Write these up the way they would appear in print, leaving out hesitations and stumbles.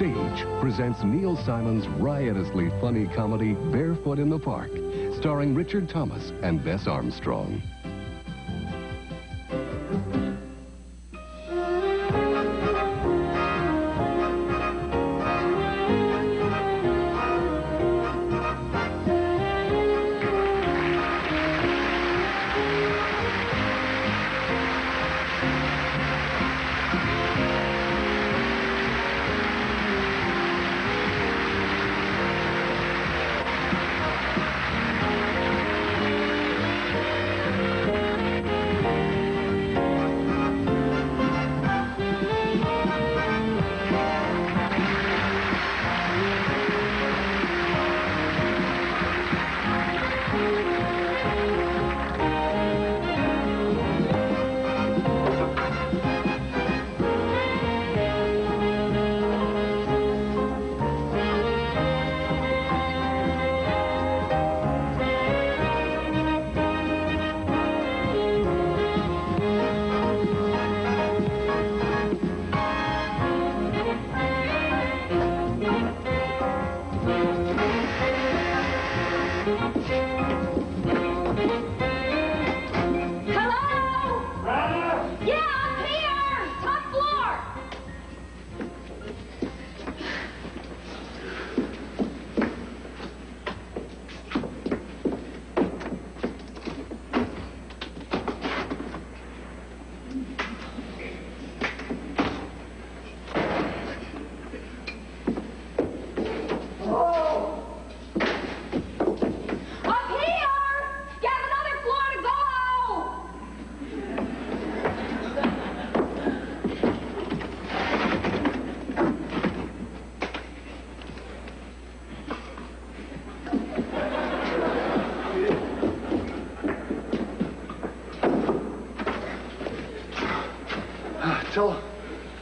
Stage presents Neil Simon's riotously funny comedy Barefoot in the Park, starring Richard Thomas and Bess Armstrong.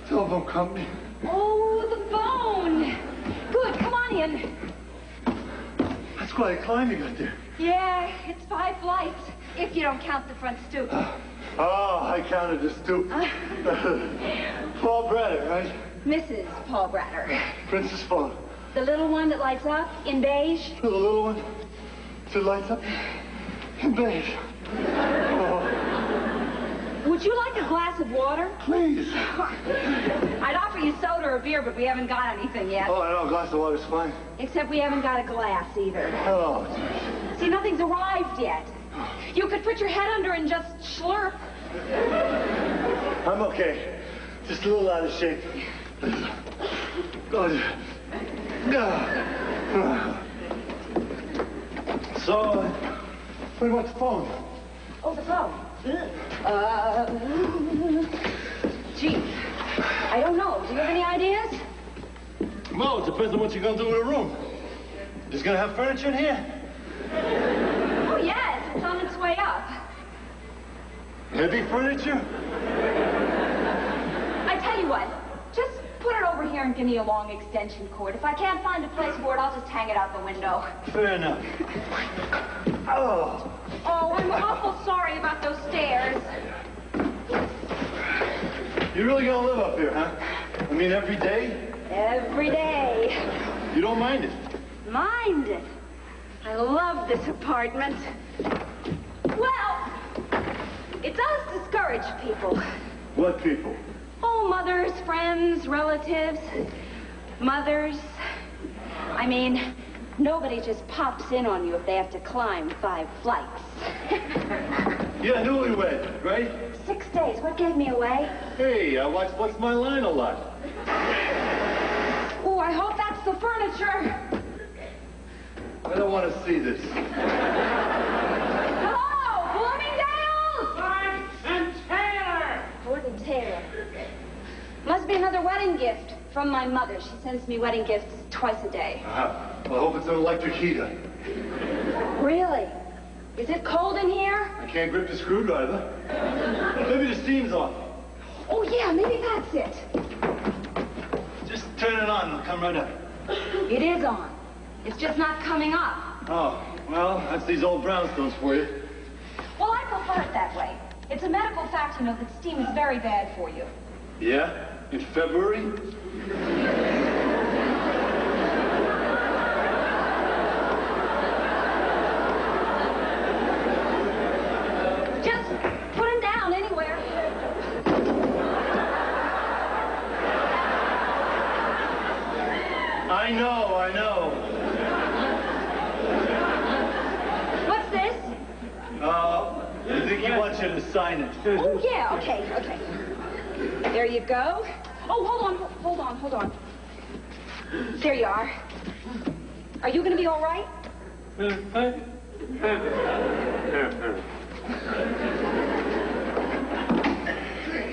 Telephone company. Oh, the phone. Good, come on in. That's quite a climb you got there. Yeah, it's 5 flights, if you don't count the front stoop. Oh, I counted the stoop. Paul Bratter, right? Mrs. Paul Bratter. Princess phone. The little one that lights up in beige? The little one that lights up in beige. Oh. Would you like a glass of water? Please. I'd offer you soda or beer, but we haven't got anything yet. Oh, no, a glass of water's fine. Except we haven't got a glass either. Oh, see, nothing's arrived yet. You could put your head under and just slurp. I'm okay. Just a little out of shape. So, what about the phone? Oh, the phone. Gee, I don't know. Do you have any ideas? Well, it depends on what you're gonna do with the room. Just gonna have furniture in here? Oh, yes. It's on its way up. Heavy furniture? I tell you what. Just put it over here and give me a long extension cord. If I can't find a place for it, I'll just hang it out the window. Fair enough. Oh. Oh, I'm awful sorry about those stairs. You really gonna live up here, huh? I mean, every day? Every day. You don't mind it? Mind it? I love this apartment. Well, it does discourage people. What people? Oh, mothers, friends, relatives. Mothers. I mean, nobody just pops in on you if they have to climb 5 flights. Yeah, newlywed, right? 6 days. What gave me away? Hey, I watch What's My Line a lot. Oh, I hope that's the furniture. I don't want to see this. Hello, Bloomingdale's! And Taylor! Gordon Taylor. Must be another wedding gift from my mother. She sends me wedding gifts twice a day. Well, I hope it's an electric heater. Really? Is it cold in here? I can't grip the screwdriver. Maybe the steam's off. Oh, yeah, maybe that's it. Just turn it on. It'll come right up. It is on. It's just not coming up. Oh, well, that's these old brownstones for you. Well, I prefer it that way. It's a medical fact, you know, that steam is very bad for you. Yeah? In February? I know. What's this? I think he wants you to sign it. Oh, yeah, okay. There you go. Oh, hold on. There you are. Are you going to be all right? It's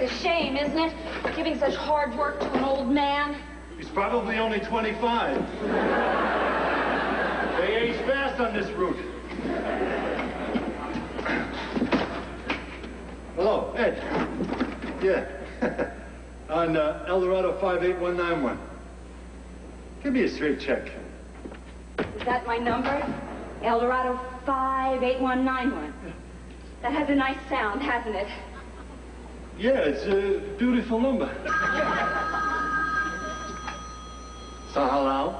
a shame, isn't it? Giving such hard work to an old man. He's probably only 25. They age fast on this route. Hello, Ed. Yeah. On Eldorado 58191. Give me a straight check. Is that my number? Eldorado 58191. That has a nice sound, hasn't it? Yeah, it's a beautiful number. So hello?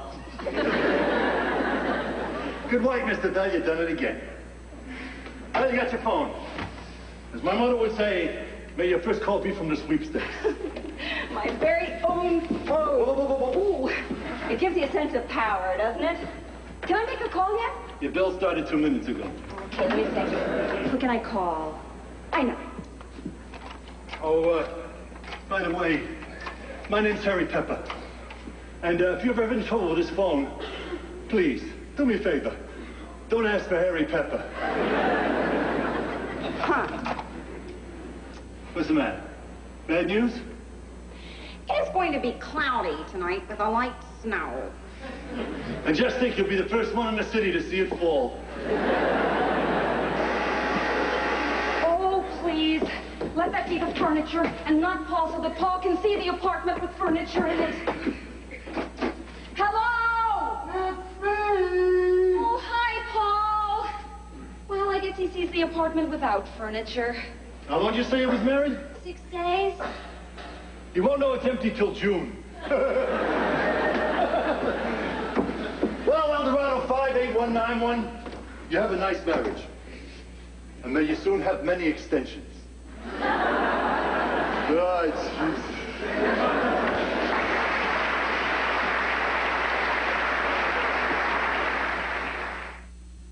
Good work, Mr. Bell. You've done it again. Well, you got your phone. As my mother would say, may your first call be from the sweepstakes. My very own phone. Ooh, it gives you a sense of power, doesn't it? Can I make a call yet? Your bill started 2 minutes ago. Okay, let me think. Who can I call? I know. Oh, by the way, my name's Harry Pepper. And if you're ever in trouble with this phone, please, do me a favor. Don't ask for Harry Pepper. Huh. What's the matter? Bad news? It's going to be cloudy tonight with a light snow. And just think you'll be the first one in the city to see it fall. Oh, please. Let that be the furniture and not Paul so that Paul can see the apartment with furniture in it. Hello? It's me! Oh, hi, Paul. Well, I guess he sees the apartment without furniture. How long did you say you was married? 6 days. You won't know it's empty till June. Well, Eldorado 58191, you have a nice marriage. And may you soon have many extensions. Oh, jeez.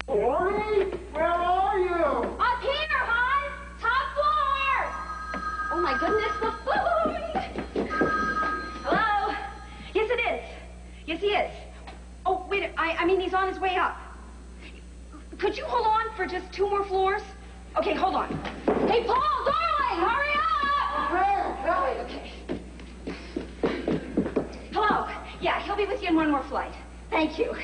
Corrie, where are you? Up here, hon. Top floor. Oh, my goodness, the phone. Hello? Yes, it is. Yes, he is. Oh, wait, I mean, he's on his way up. Could you hold on for just 2 more floors? Okay, hold on. Hey, Paul, darling, hurry up! Okay. Hello. Yeah, he'll be with you in 1 more flight. Thank you.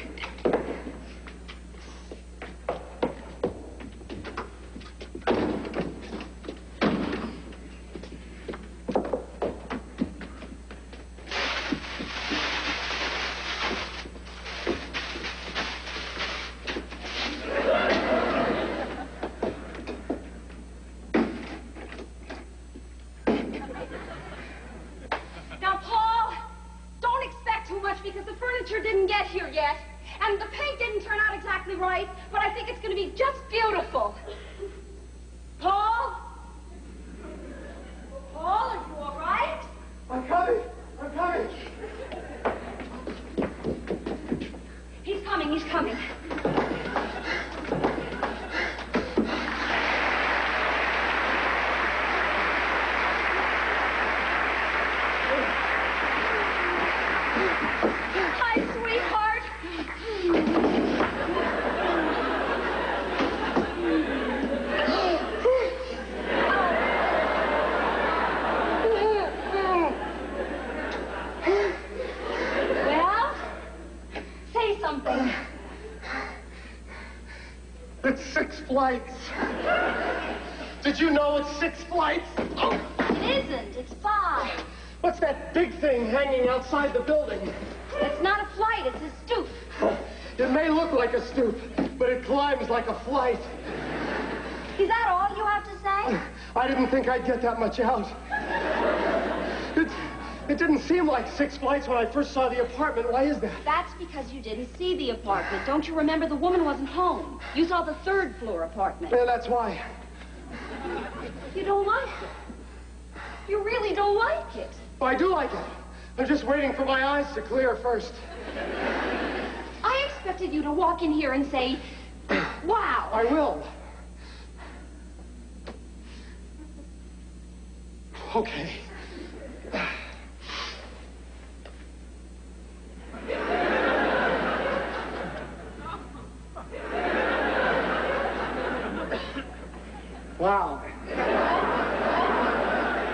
Because the furniture didn't get here yet, and the paint didn't turn out exactly right, but I think it's going to be just beautiful. Paul? Paul, are you all right? I'm coming. He's coming. Hi, sweetheart. Well, say something. It's 6 flights. Did you know it's 6 flights? Oh. It isn't. It's 5. What's that big thing hanging outside the building? It's not a flight. It's a stoop. It may look like a stoop, but it climbs like a flight. Is that all you have to say? I didn't think I'd get that much out. It didn't seem like 6 flights when I first saw the apartment. Why is that? That's because you didn't see the apartment. Don't you remember the woman wasn't home? You saw the 3rd floor apartment. Yeah, that's why. You don't like it. You really don't like it. Oh, I do like it. I'm just waiting for my eyes to clear first. I expected you to walk in here and say, wow. I will. Okay. Wow.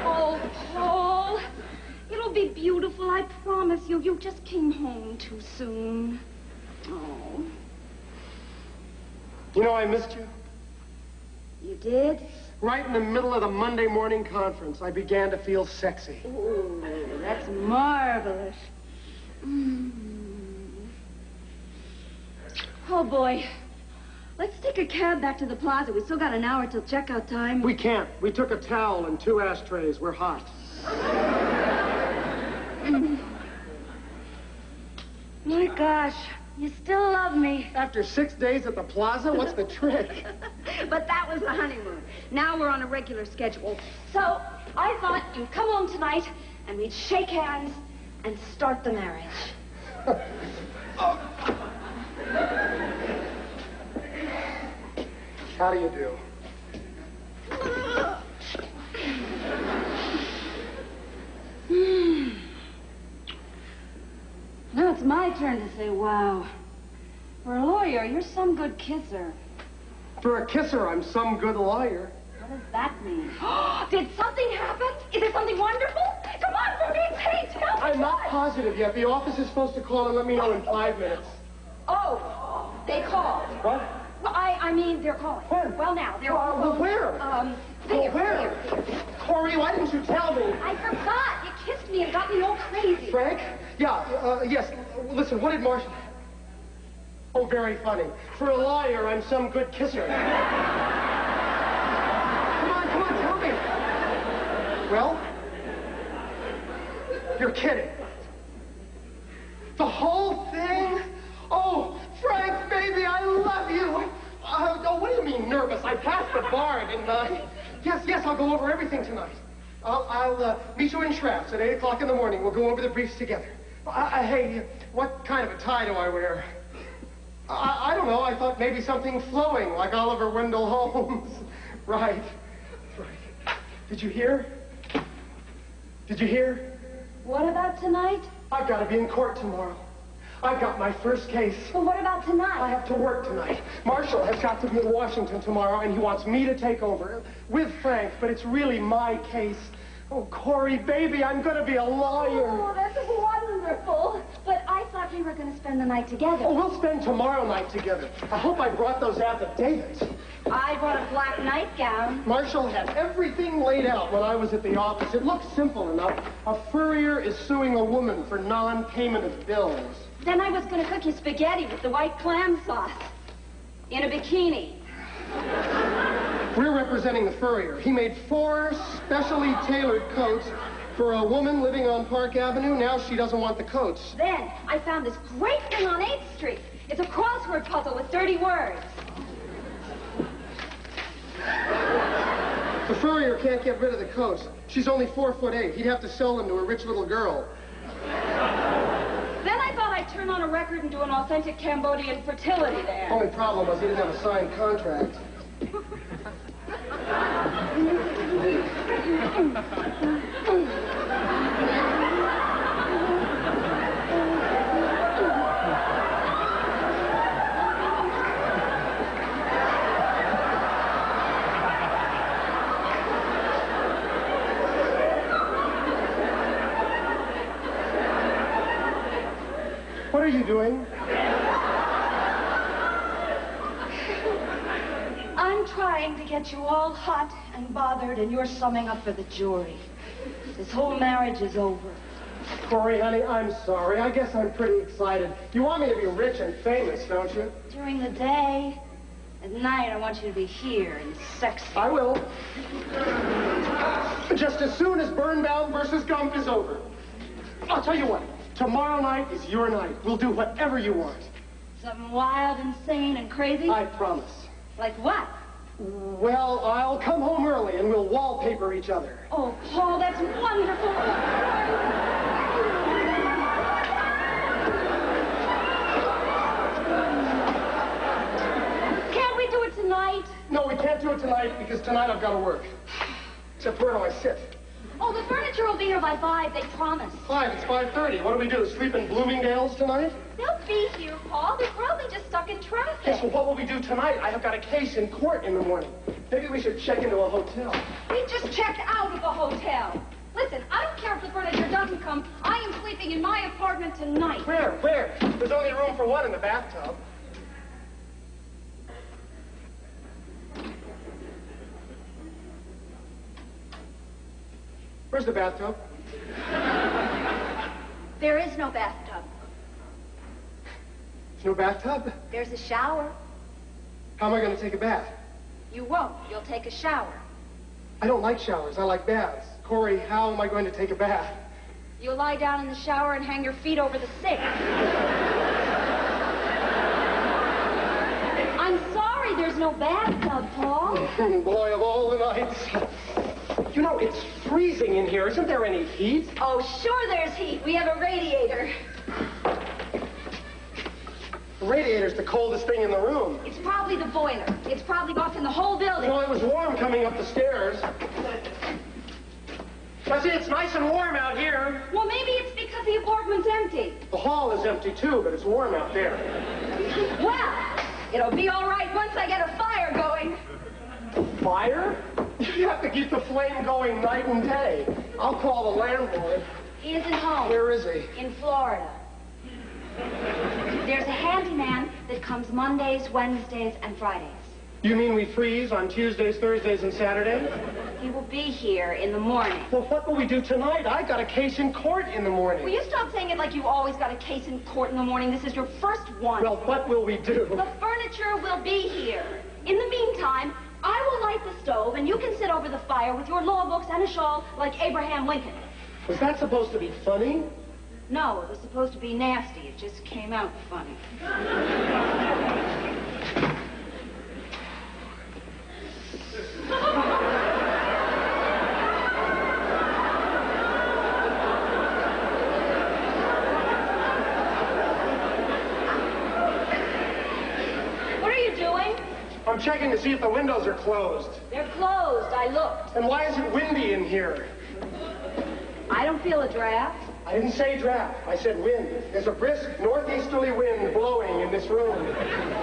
Oh, Paul. It'll be beautiful, I promise you. You just came home too soon. Oh. You know, I missed you. You did? Right in the middle of the Monday morning conference, I began to feel sexy. Ooh, that's marvelous. Oh, boy. Let's take a cab back to the plaza. We still got an hour till checkout time. We can't. We took a towel and 2 ashtrays. We're hot. My gosh, you still love me. After 6 days at the plaza, what's the trick? But that was the honeymoon. Now we're on a regular schedule. So I thought you'd come home tonight and we'd shake hands and start the marriage. How do you do? Now it's my turn to say wow. For a lawyer, you're some good kisser. For a kisser, I'm some good lawyer. What does that mean? Did something happen? Is there something wonderful? Come on, for Pete's sake, tell me. I'm not positive yet. The office is supposed to call and let me know in 5 minutes. Oh, they called. What? Well, I mean, they're calling. When? Well, now, they're Well, where? There, where? here. Corrie, why didn't you tell me? I forgot. You kissed me and got me all crazy. Frank? Yeah, yes. Listen, what did Marshall... Oh, very funny. For a liar, I'm some good kisser. Come on, tell me. Well? You're kidding. The whole thing? Oh, Frank, baby, I love you. Oh, what do you mean, nervous? I passed the bar, didn't I? Yes, I'll go over everything tonight. I'll meet you in Shraps at 8 o'clock in the morning. We'll go over the briefs together. Hey, what kind of a tie do I wear? I don't know. I thought maybe something flowing, like Oliver Wendell Holmes. Right. Did you hear? What about tonight? I've got to be in court tomorrow. I've got my first case. Well, what about tonight? I have to work tonight. Marshall has got to be in Washington tomorrow, and he wants me to take over with Frank, but it's really my case. Oh, Corrie, baby, I'm going to be a lawyer. Oh, that's wonderful. But I thought we were going to spend the night together. Oh, we'll spend tomorrow night together. I hope I brought those affidavits. I brought a black nightgown. Marshall had everything laid out when I was at the office. It looked simple enough. A furrier is suing a woman for non-payment of bills. Then I was going to cook you spaghetti with the white clam sauce. In a bikini. We're representing the furrier. He made 4 specially tailored coats for a woman living on Park Avenue. Now she doesn't want the coats. Then I found this great thing on 8th Street. It's a crossword puzzle with 30 words. The furrier can't get rid of the coats. She's only 4'8". He'd have to sell them to a rich little girl. Then I thought I'd turn on a record and do an authentic Cambodian fertility dance. Only problem was he didn't have a signed contract. What are you doing? I'm trying to get you all hot and bothered, and you're summing up for the jury. This whole marriage is over. Corrie, honey, I'm sorry. I guess I'm pretty excited. You want me to be rich and famous, don't you? During the day. At night, I want you to be here and sexy. I will. Just as soon as Birnbaum versus Gump is over. I'll tell you what. Tomorrow night is your night. We'll do whatever you want. Something wild, insane, and crazy? I promise. Like what? Well, I'll come home early and we'll wallpaper each other. Oh, Paul, that's wonderful. tonight because tonight I've got to work. Except where do I sit? Oh, the furniture will be here by 5, they promised. 5, it's 5:30. What do we do, sleep in Bloomingdale's tonight? They'll be here, Paul. They're probably just stuck in traffic. Yes, well, what will we do tonight? I have got a case in court in the morning. Maybe we should check into a hotel. We just checked out of a hotel. Listen, I don't care if the furniture doesn't come. I am sleeping in my apartment tonight. Where? There's only room for one in the bathtub. Where's the bathtub? There is no bathtub. There's no bathtub? There's a shower. How am I going to take a bath? You won't. You'll take a shower. I don't like showers. I like baths. Corrie, how am I going to take a bath? You'll lie down in the shower and hang your feet over the sink. I'm sorry there's no bathtub, Paul. Boy of all the nights. You know, it's freezing in here. Isn't there any heat? Oh, sure there's heat. We have a radiator. The radiator's the coldest thing in the room. It's probably the boiler. It's probably off in the whole building. Well, it was warm coming up the stairs. I see, it's nice and warm out here. Well, maybe it's because the apartment's empty. The hall is empty, too, but it's warm out there. Well, it'll be all right once I get a fire going. Fire? You have to keep the flame going night and day. I'll call the landlord. He isn't home. Where is he? In Florida. There's a handyman that comes Mondays, Wednesdays, and Fridays. You mean we freeze on Tuesdays, Thursdays, and Saturdays? He will be here in the morning. Well, what will we do tonight? I got a case in court in the morning. Will you stop saying it like you always got a case in court in the morning? This is your first one. Well, what will we do? The furniture will be here. In the meantime, I will light the stove, and you can sit over the fire with your law books and a shawl like Abraham Lincoln. Was that supposed to be funny? No, it was supposed to be nasty. It just came out funny. What are you doing? I'm checking to see if the windows are closed. They're closed. I looked. And why is it windy in here? I don't feel a draft. I didn't say draft. I said wind. There's a brisk northeasterly wind blowing in this room.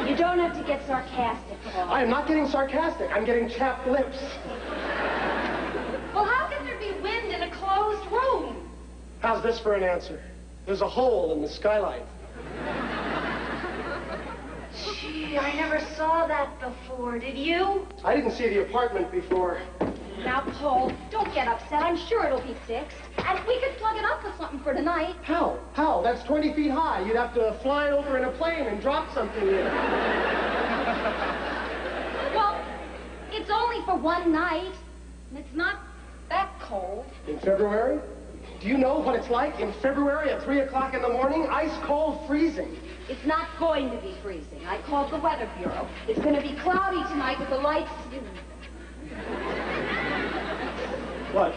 You don't have to get sarcastic, Paul. I am not getting sarcastic. I'm getting chapped lips. Well, how can there be wind in a closed room? How's this for an answer? There's a hole in the skylight. Gee, I never saw that before. Did you? I didn't see the apartment before. Now, Paul, don't get upset. I'm sure it'll be fixed. And we could plug it up with something for tonight. How? How? That's 20 feet high. You'd have to fly over in a plane and drop something in. Well, it's only for one night. And it's not that cold. In February? Do you know what it's like in February at 3 o'clock in the morning? Ice cold freezing. It's not going to be freezing. I called the Weather Bureau. It's going to be cloudy tonight with the lights... What?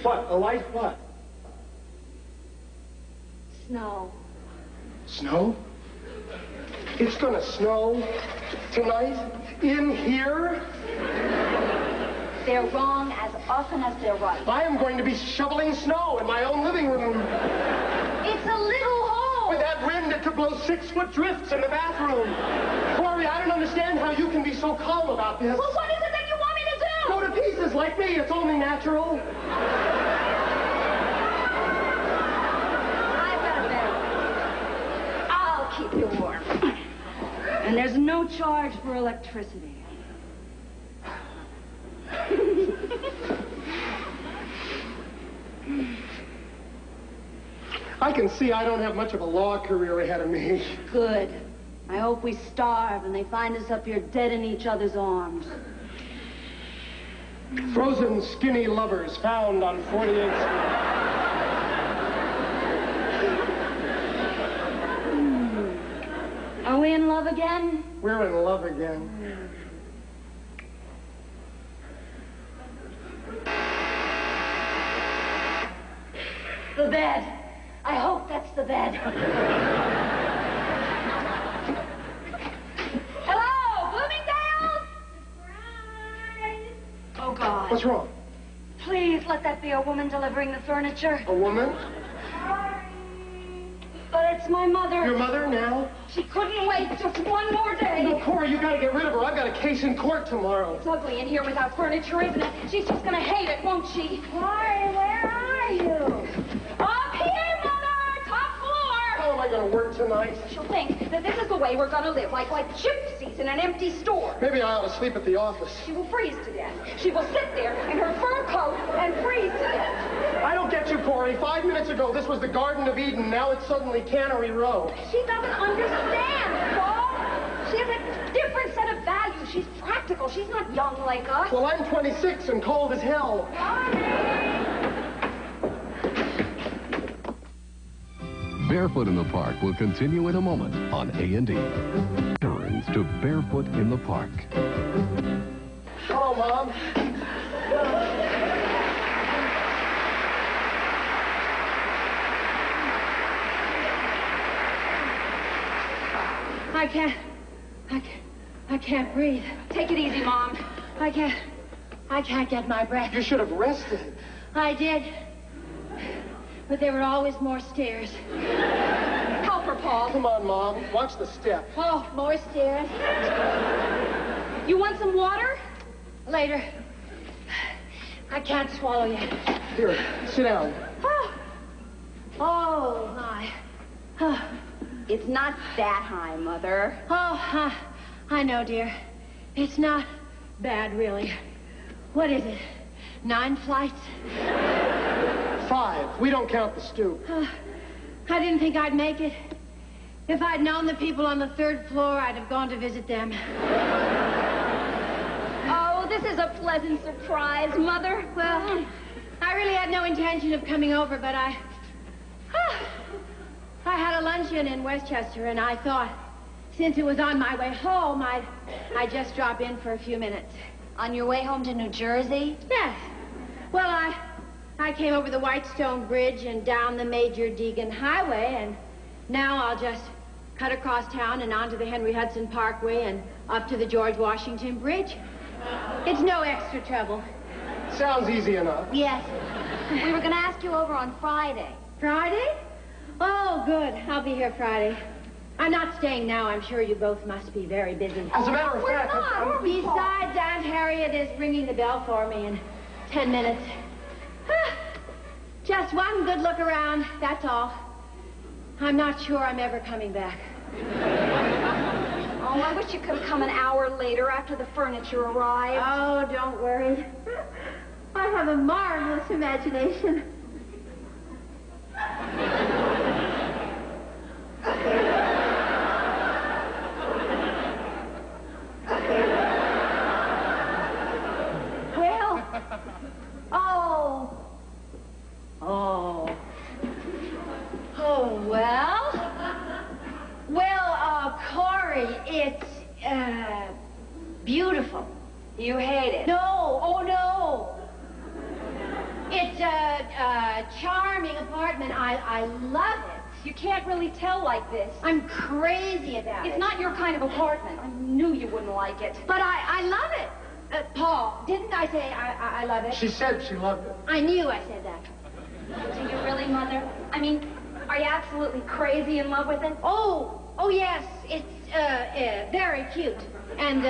What? A light what? Snow. Snow? It's gonna snow tonight in here? They're wrong as often as they're right. I am going to be shoveling snow in my own living room. It's a little hole. With that wind, it could blow 6-foot drifts in the bathroom. Corrie, I don't understand how you can be so calm about this. Well, what is it that you want me to do? Go to pieces like me. It's only natural. I've got a better one. I'll keep you warm. And there's no charge for electricity. I can see I don't have much of a law career ahead of me. Good. I hope we starve and they find us up here dead in each other's arms. Frozen skinny lovers found on 48th Street. Are we in love again? We're in love again. The bed. I hope that's the bed. Hello, Bloomingdale's? What's wrong? Please let that be a woman delivering the furniture. A woman? But it's my mother. Your mother now? She couldn't wait just one more day. No, Corrie, you gotta get rid of her. I've got a case in court tomorrow. It's ugly in here without furniture, isn't it? She's just gonna hate it, won't she? Corrie, where are you? Up here, Mother! Top floor! How am I gonna work tonight? She'll think that this is the way we're gonna live, like gypsies in an empty store. Maybe I ought to sleep at the office. She will freeze to death. She will sit there in her fur coat and freeze to death. I don't get you, Corrie. 5 minutes ago, this was the Garden of Eden. Now it's suddenly Cannery Row. She doesn't understand, Paul. She has a different set of values. She's practical. She's not young like us. Well, I'm 26 and cold as hell. Barefoot in the Park will continue in a moment on A&E. Turns to Barefoot in the Park. Hello, Mom. I can't breathe. Take it easy, Mom. I can't get my breath. You should have rested. I did. But there were always more stairs. Help her, Paul. Come on, Mom. Watch the step. Oh, more stairs. You want some water? Later. I can't swallow yet. Here, sit down. Oh, my. Oh, It's not that high, Mother. I know, dear. It's not bad, really. What is it? 9 flights? 5. We don't count the stoop. I didn't think I'd make it. If I'd known the people on the 3rd floor, I'd have gone to visit them. Oh, this is a pleasant surprise, Mother. Well, I really had no intention of coming over, but I had a luncheon in Westchester, and I thought, since it was on my way home, I'd just drop in for a few minutes. On your way home to New Jersey? Yes. Well, I came over the Whitestone Bridge and down the Major Deegan Highway, and now I'll just cut across town and onto the Henry Hudson Parkway and up to the George Washington Bridge. It's no extra trouble. Sounds easy enough. Yes. We were going to ask you over on Friday. Friday? Oh, good. I'll be here Friday. I'm not staying now. I'm sure you both must be very busy. As a matter of fact... Besides, Aunt Harriet is ringing the bell for me in 10 minutes. Just one good look around, that's all. I'm not sure I'm ever coming back. Oh, I wish you could have come an hour later after the furniture arrived. Oh, don't worry. I have a marvelous imagination. Corrie, it's, beautiful. You hate it? No, oh no. It's a charming apartment. I love it. You can't really tell like this. I'm crazy about it. It's not your kind of apartment. I knew you wouldn't like it. But I love it. Paul, didn't I say I love it? She said she loved it. I knew I said that. Do you really, Mother? I mean, are you absolutely crazy in love with it? Oh yes. It's very cute. And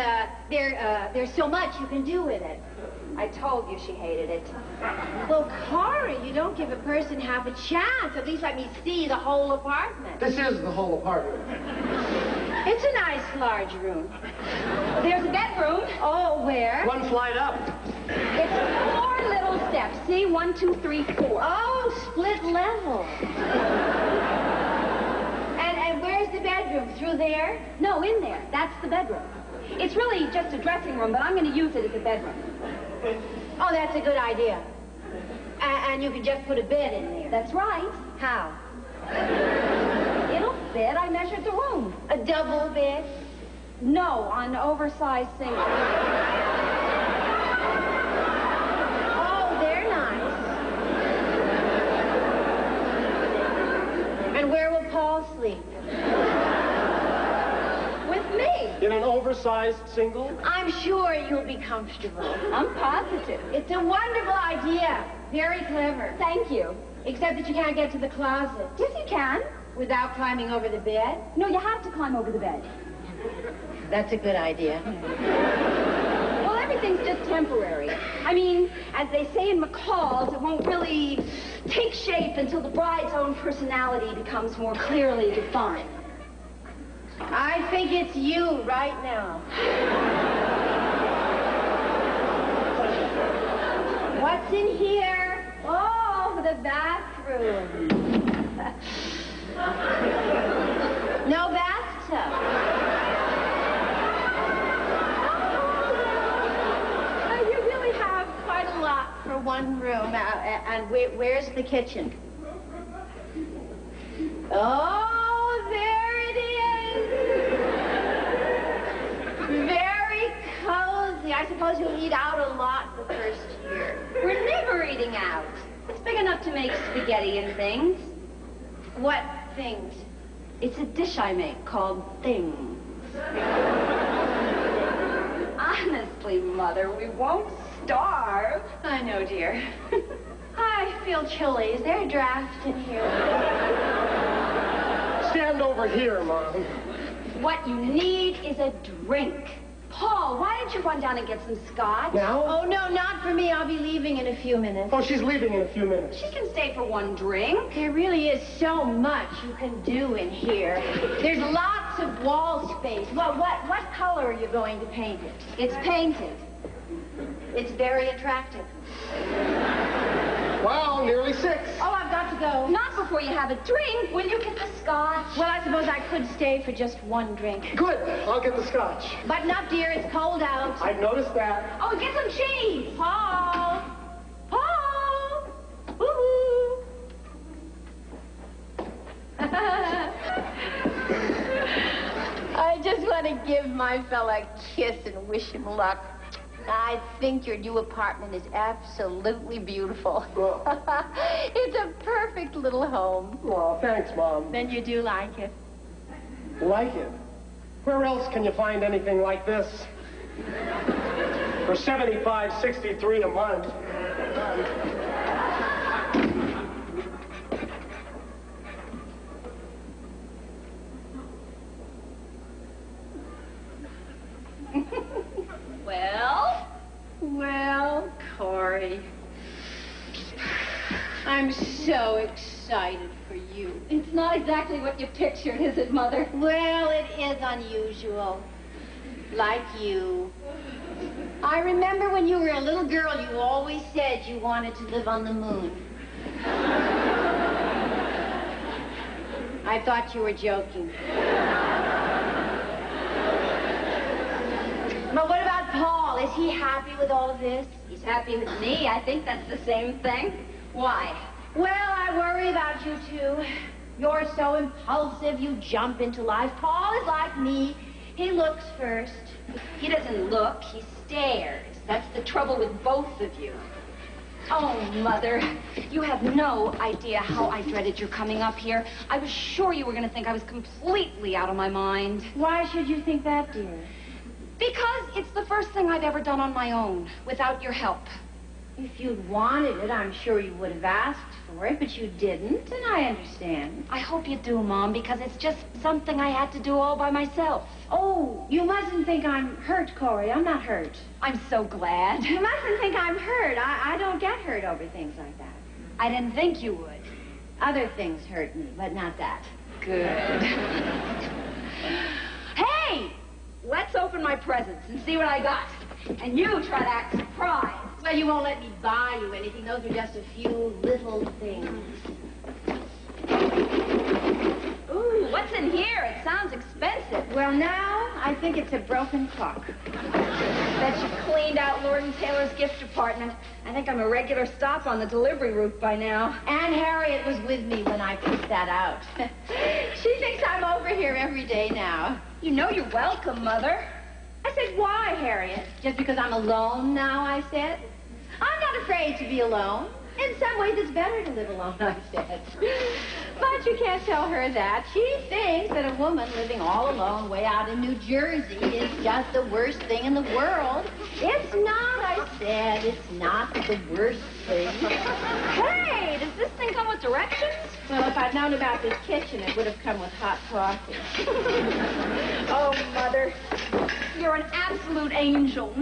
there's so much you can do with it. I told you she hated it. Well, Corrie, you don't give a person half a chance. At least let me see the whole apartment. This is the whole apartment. It's a nice, large room. There's a bedroom. Oh, where? One flight up. It's 4 little steps. See? 1, 2, 3, 4. Oh, split level. And where's the bedroom? Through there? No, in there. That's the bedroom. It's really just a dressing room, but I'm going to use it as a bedroom. Oh, that's a good idea. And you can just put a bed in there. That's right. How? It'll fit. I measured the room. A double bed? No, an oversized single. Oh, they're nice. And where will Paul sleep? With me. In an oversized single? I'm sure you'll be comfortable. I'm positive. It's a wonderful idea. Very clever. Thank you. Except that you can't get to the closet. Yes, you can. Without climbing over the bed? No, you have to climb over the bed. That's a good idea. Well, everything's just temporary. I mean, as they say in McCall's, it won't really take shape until the bride's own personality becomes more clearly defined. I think it's you right now. What's in here? Oh, the bathroom. No bathtub. You really have quite a lot for one room. And where's the kitchen? Oh, there it is. Very cozy. I suppose you'll eat out a lot the first year. We're never eating out. It's big enough to make spaghetti and things. What things? It's a dish I make called Things. Honestly, Mother, we won't starve. I know, dear. I feel chilly. Is there a draft in here? Stand over here, Mom. What you need is a drink. Paul, why don't you run down and get some scotch? Now? Oh, no, not for me. I'll be leaving in a few minutes. Oh, she's leaving in a few minutes. She can stay for one drink. There really is so much you can do in here. There's lots of wall space. Well, what color are you going to paint it? It's painted. It's very attractive. Well, nearly 6. Oh, I've got to go. Not before you have a drink. Will you get the scotch? Well, I suppose I could stay for just one drink. Good. I'll get the scotch. Button up, dear. It's cold out. I've noticed that. Oh, get some cheese. Paul! Paul! Woo-hoo! I just want to give my fella a kiss and wish him luck. I think your new apartment is absolutely beautiful. Well. It's a perfect little home. Oh, thanks, Mom. Then you do like it. Like it? Where else can you find anything like this? For $75.63 a month. Well, Corrie, I'm so excited for you. It's not exactly what you pictured, is it, Mother? Well, it is unusual. Like you. I remember when you were a little girl, you always said you wanted to live on the moon. I thought you were joking. But what about Paul? Is he happy with all of this? He's happy with me. I think that's the same thing. Why? Well, I worry about you two. You're so impulsive, you jump into life. Paul is like me. He looks first. He doesn't look, he stares. That's the trouble with both of you. Oh, Mother, you have no idea how I dreaded your coming up here. I was sure you were going to think I was completely out of my mind. Why should you think that, dear? Because it's the first thing I've ever done on my own, without your help. If you'd wanted it, I'm sure you would have asked for it, but you didn't, and I understand. I hope you do, Mom, because it's just something I had to do all by myself. Oh, you mustn't think I'm hurt, Corrie. I'm not hurt. I'm so glad. You mustn't think I'm hurt. I don't get hurt over things like that. I didn't think you would. Other things hurt me, but not that. Good. Hey! Let's open my presents and see what I got. And you try to act surprised. Well, you won't let me buy you anything. Those are just a few little things. Ooh, what's in here? It sounds expensive. Well, now, I think it's a broken clock. Bet you cleaned out Lord & Taylor's gift department. I think I'm a regular stop on the delivery route by now. Aunt Harriet was with me when I picked that out. She thinks I'm over here every day now. You know you're welcome, Mother. I said, why, Harriet? Just because I'm alone now, I said. I'm not afraid to be alone. In some ways, it's better to live alone, I said. But but you can't tell her that. She thinks that a woman living all alone way out in New Jersey is just the worst thing in the world. It's not, I said. It's not the worst thing. Hey, does this thing come with directions? Well, if I'd known about this kitchen, it would have come with hot coffee. Oh, Mother, you're an absolute angel.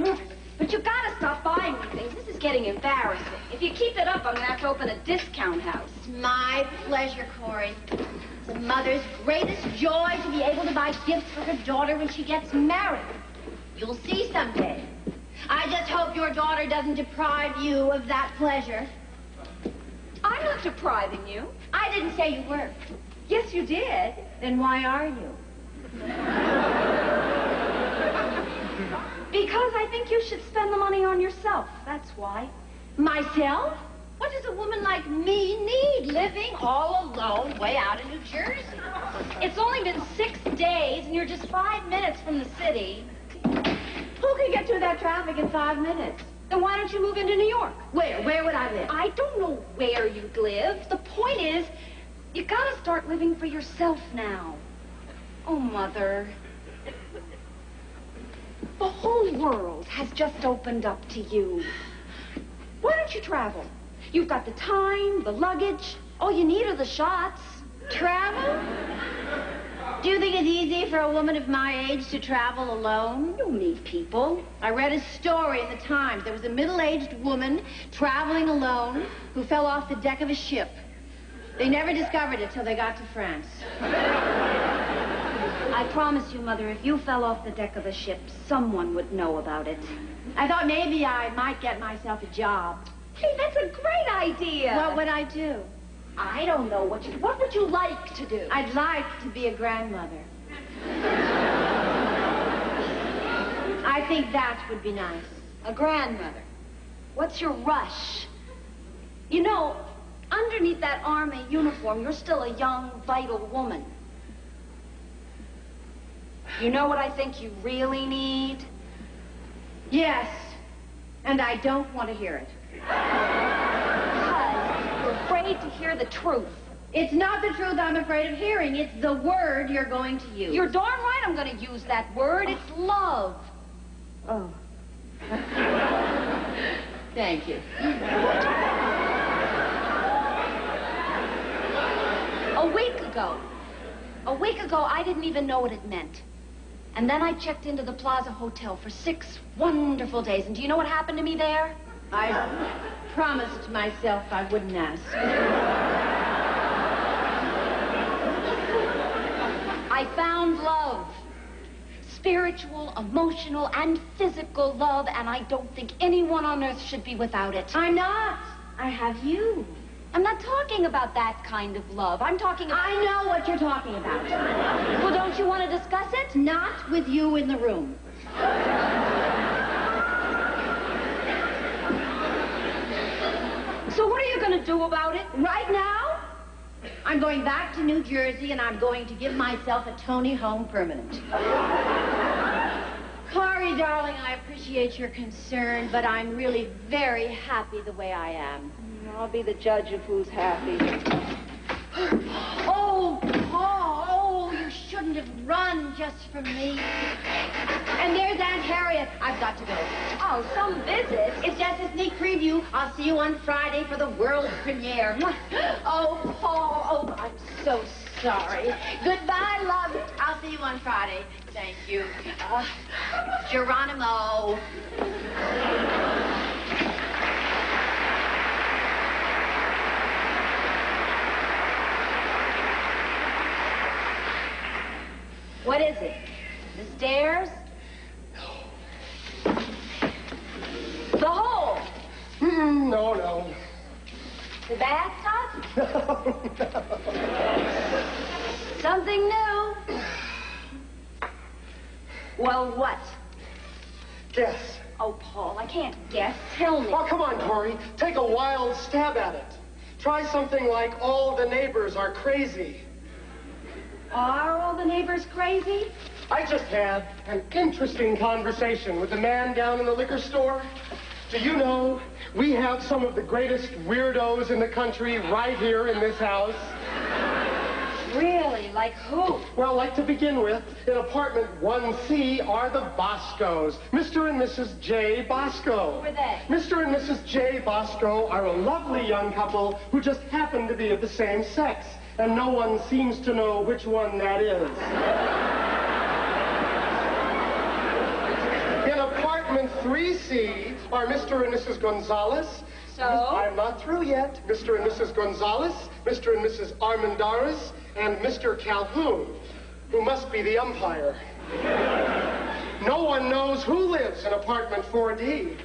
But you gotta stop buying me things. This is getting embarrassing. If you keep it up, I'm gonna have to open a discount house. It's my pleasure, Corrie. It's a mother's greatest joy to be able to buy gifts for her daughter when she gets married. You'll see someday. I just hope your daughter doesn't deprive you of that pleasure. I'm not depriving you. I didn't say you were. Yes, you did. Then why are you? Because I think you should spend the money on yourself. That's why. Myself? What does a woman like me need, living all alone way out in New Jersey? It's only been 6 days, and you're just 5 minutes from the city. Who can get through that traffic in 5 minutes? Then why don't you move into New York? Where? Where would I live? I don't know where you'd live. The point is, you gotta start living for yourself now. Oh, Mother. The whole world has just opened up to you. Why don't you travel? You've got the time, the luggage. All you need are the shots. Travel? Do you think it's easy for a woman of my age to travel alone? You need people. I read a story in the Times. There was a middle-aged woman traveling alone who fell off the deck of a ship. They never discovered it till they got to France. I promise you, Mother, if you fell off the deck of a ship, someone would know about it. I thought maybe I might get myself a job. Hey, that's a great idea. What would I do? I don't know. What would you like to do? I'd like to be a grandmother. I think that would be nice. A grandmother. What's your rush? You know, underneath that army uniform, you're still a young, vital woman. You know what I think you really need? Yes, and I don't want to hear it. Because you're afraid to hear the truth. It's not the truth I'm afraid of hearing. It's the word you're going to use. You're darn right I'm going to use that word. It's love. Oh. Thank you. A week ago, I didn't even know what it meant. And then I checked into the Plaza Hotel for 6 wonderful days. And do you know what happened to me there? I promised myself I wouldn't ask. I found love. Spiritual, emotional, and physical love, and I don't think anyone on earth should be without it. I'm not. I have you. I'm not talking about that kind of love. I'm talking about... I know what you're talking about. Well, don't you want to discuss it? Not with you in the room. So what are you going to do about it? Right now, I'm going back to New Jersey, and I'm going to give myself a Tony home permanent. Corrie, darling, I appreciate your concern, but I'm really very happy the way I am. I'll be the judge of who's happy. Oh, Paul, oh, you shouldn't have run just for me. And there's Aunt Harriet. I've got to go. Oh, some visit. It's just a sneak preview. I'll see you on Friday for the world premiere. Oh, Paul, oh, I'm so sorry. Goodbye, love. I'll see you on Friday. Thank you. Geronimo. What is it? The stairs? The hole? No. The bathtub? No. Something new? Well, what? Guess. Oh, Paul, I can't guess. Tell me. Oh, come on, Corrie. Take a wild stab at it. Try something like all the neighbors are crazy. Are all the neighbors crazy? I just had an interesting conversation with a man down in the liquor store. Do you know, we have some of the greatest weirdos in the country right here in this house. Like who? Well, like to begin with, in apartment 1C are the Boscos. Mr. and Mrs. J. Bosco. Who are they? Mr. and Mrs. J. Bosco are a lovely young couple who just happen to be of the same sex. And no one seems to know which one that is. In apartment 3C are Mr. and Mrs. Gonzalez. So? I'm not through yet. Mr. and Mrs. Gonzalez, Mr. and Mrs. Armendariz, and Mr. Calhoun, who must be the umpire. No one knows who lives in apartment 4D.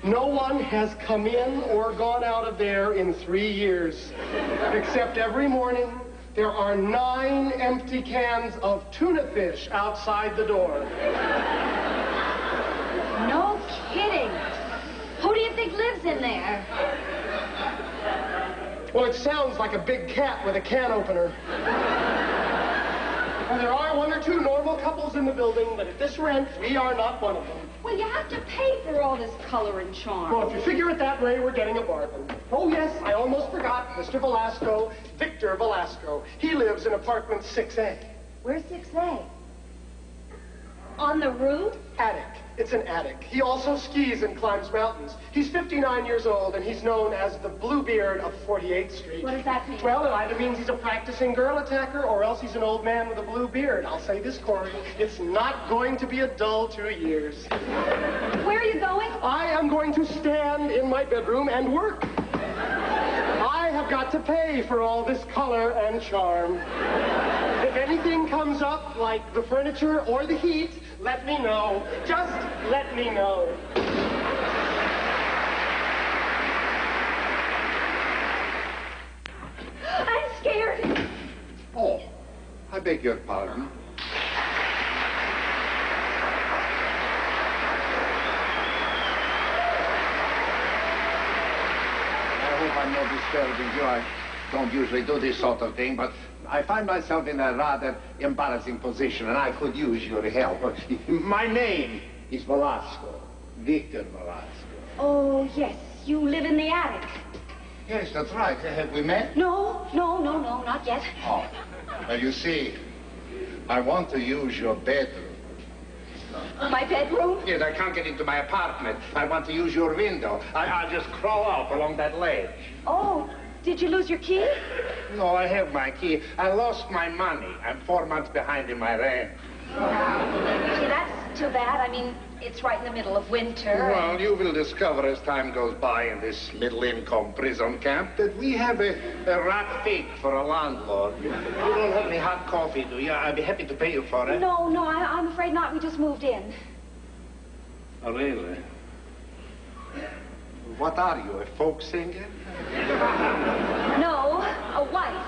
No one has come in or gone out of there in 3 years. Except every morning, there are 9 empty cans of tuna fish outside the door. No kidding. Who do you think lives in there? Well, it sounds like a big cat with a can opener. And there are 1 or 2 normal couples in the building, but at this rent, we are not one of them. Well, you have to pay for all this color and charm. Well, if you figure it that way, we're getting a bargain. Oh, yes, I almost forgot. Mr. Velasco, Victor Velasco. He lives in apartment 6A. Where's 6A? On the roof? Attic. It's an attic. He also skis and climbs mountains. He's 59 years old, and he's known as the Bluebeard of 48th Street. What does that mean? Well, it either means he's a practicing girl attacker, or else he's an old man with a blue beard. I'll say this, Corrie, it's not going to be a dull 2 years. Where are you going? I am going to stand in my bedroom and work. I have got to pay for all this color and charm. If anything comes up, like the furniture or the heat, let me know. Just let me know. I'm scared. Oh, I beg your pardon. I hope I'm not disturbing you. I don't usually do this sort of thing, but I find myself in a rather embarrassing position, and I could use your help. My name is Velasco, Victor Velasco. Oh, yes. You live in the attic. Yes, that's right. Have we met? No, not yet. Oh, well, you see, I want to use your bedroom. My bedroom? Yes, I can't get into my apartment. I want to use your window. I'll just crawl out along that ledge. Oh, did you lose your key? No, I have my key. I lost my money. I'm 4 months behind in my rent. Gee, that's too bad. I mean, it's right in the middle of winter. Well, you will discover as time goes by in this middle-income prison camp that we have a rat fig for a landlord. You don't have any hot coffee, do you? I'd be happy to pay you for it. No, I'm afraid not. We just moved in. Oh, really? What are you, a folk singer? No, a wife.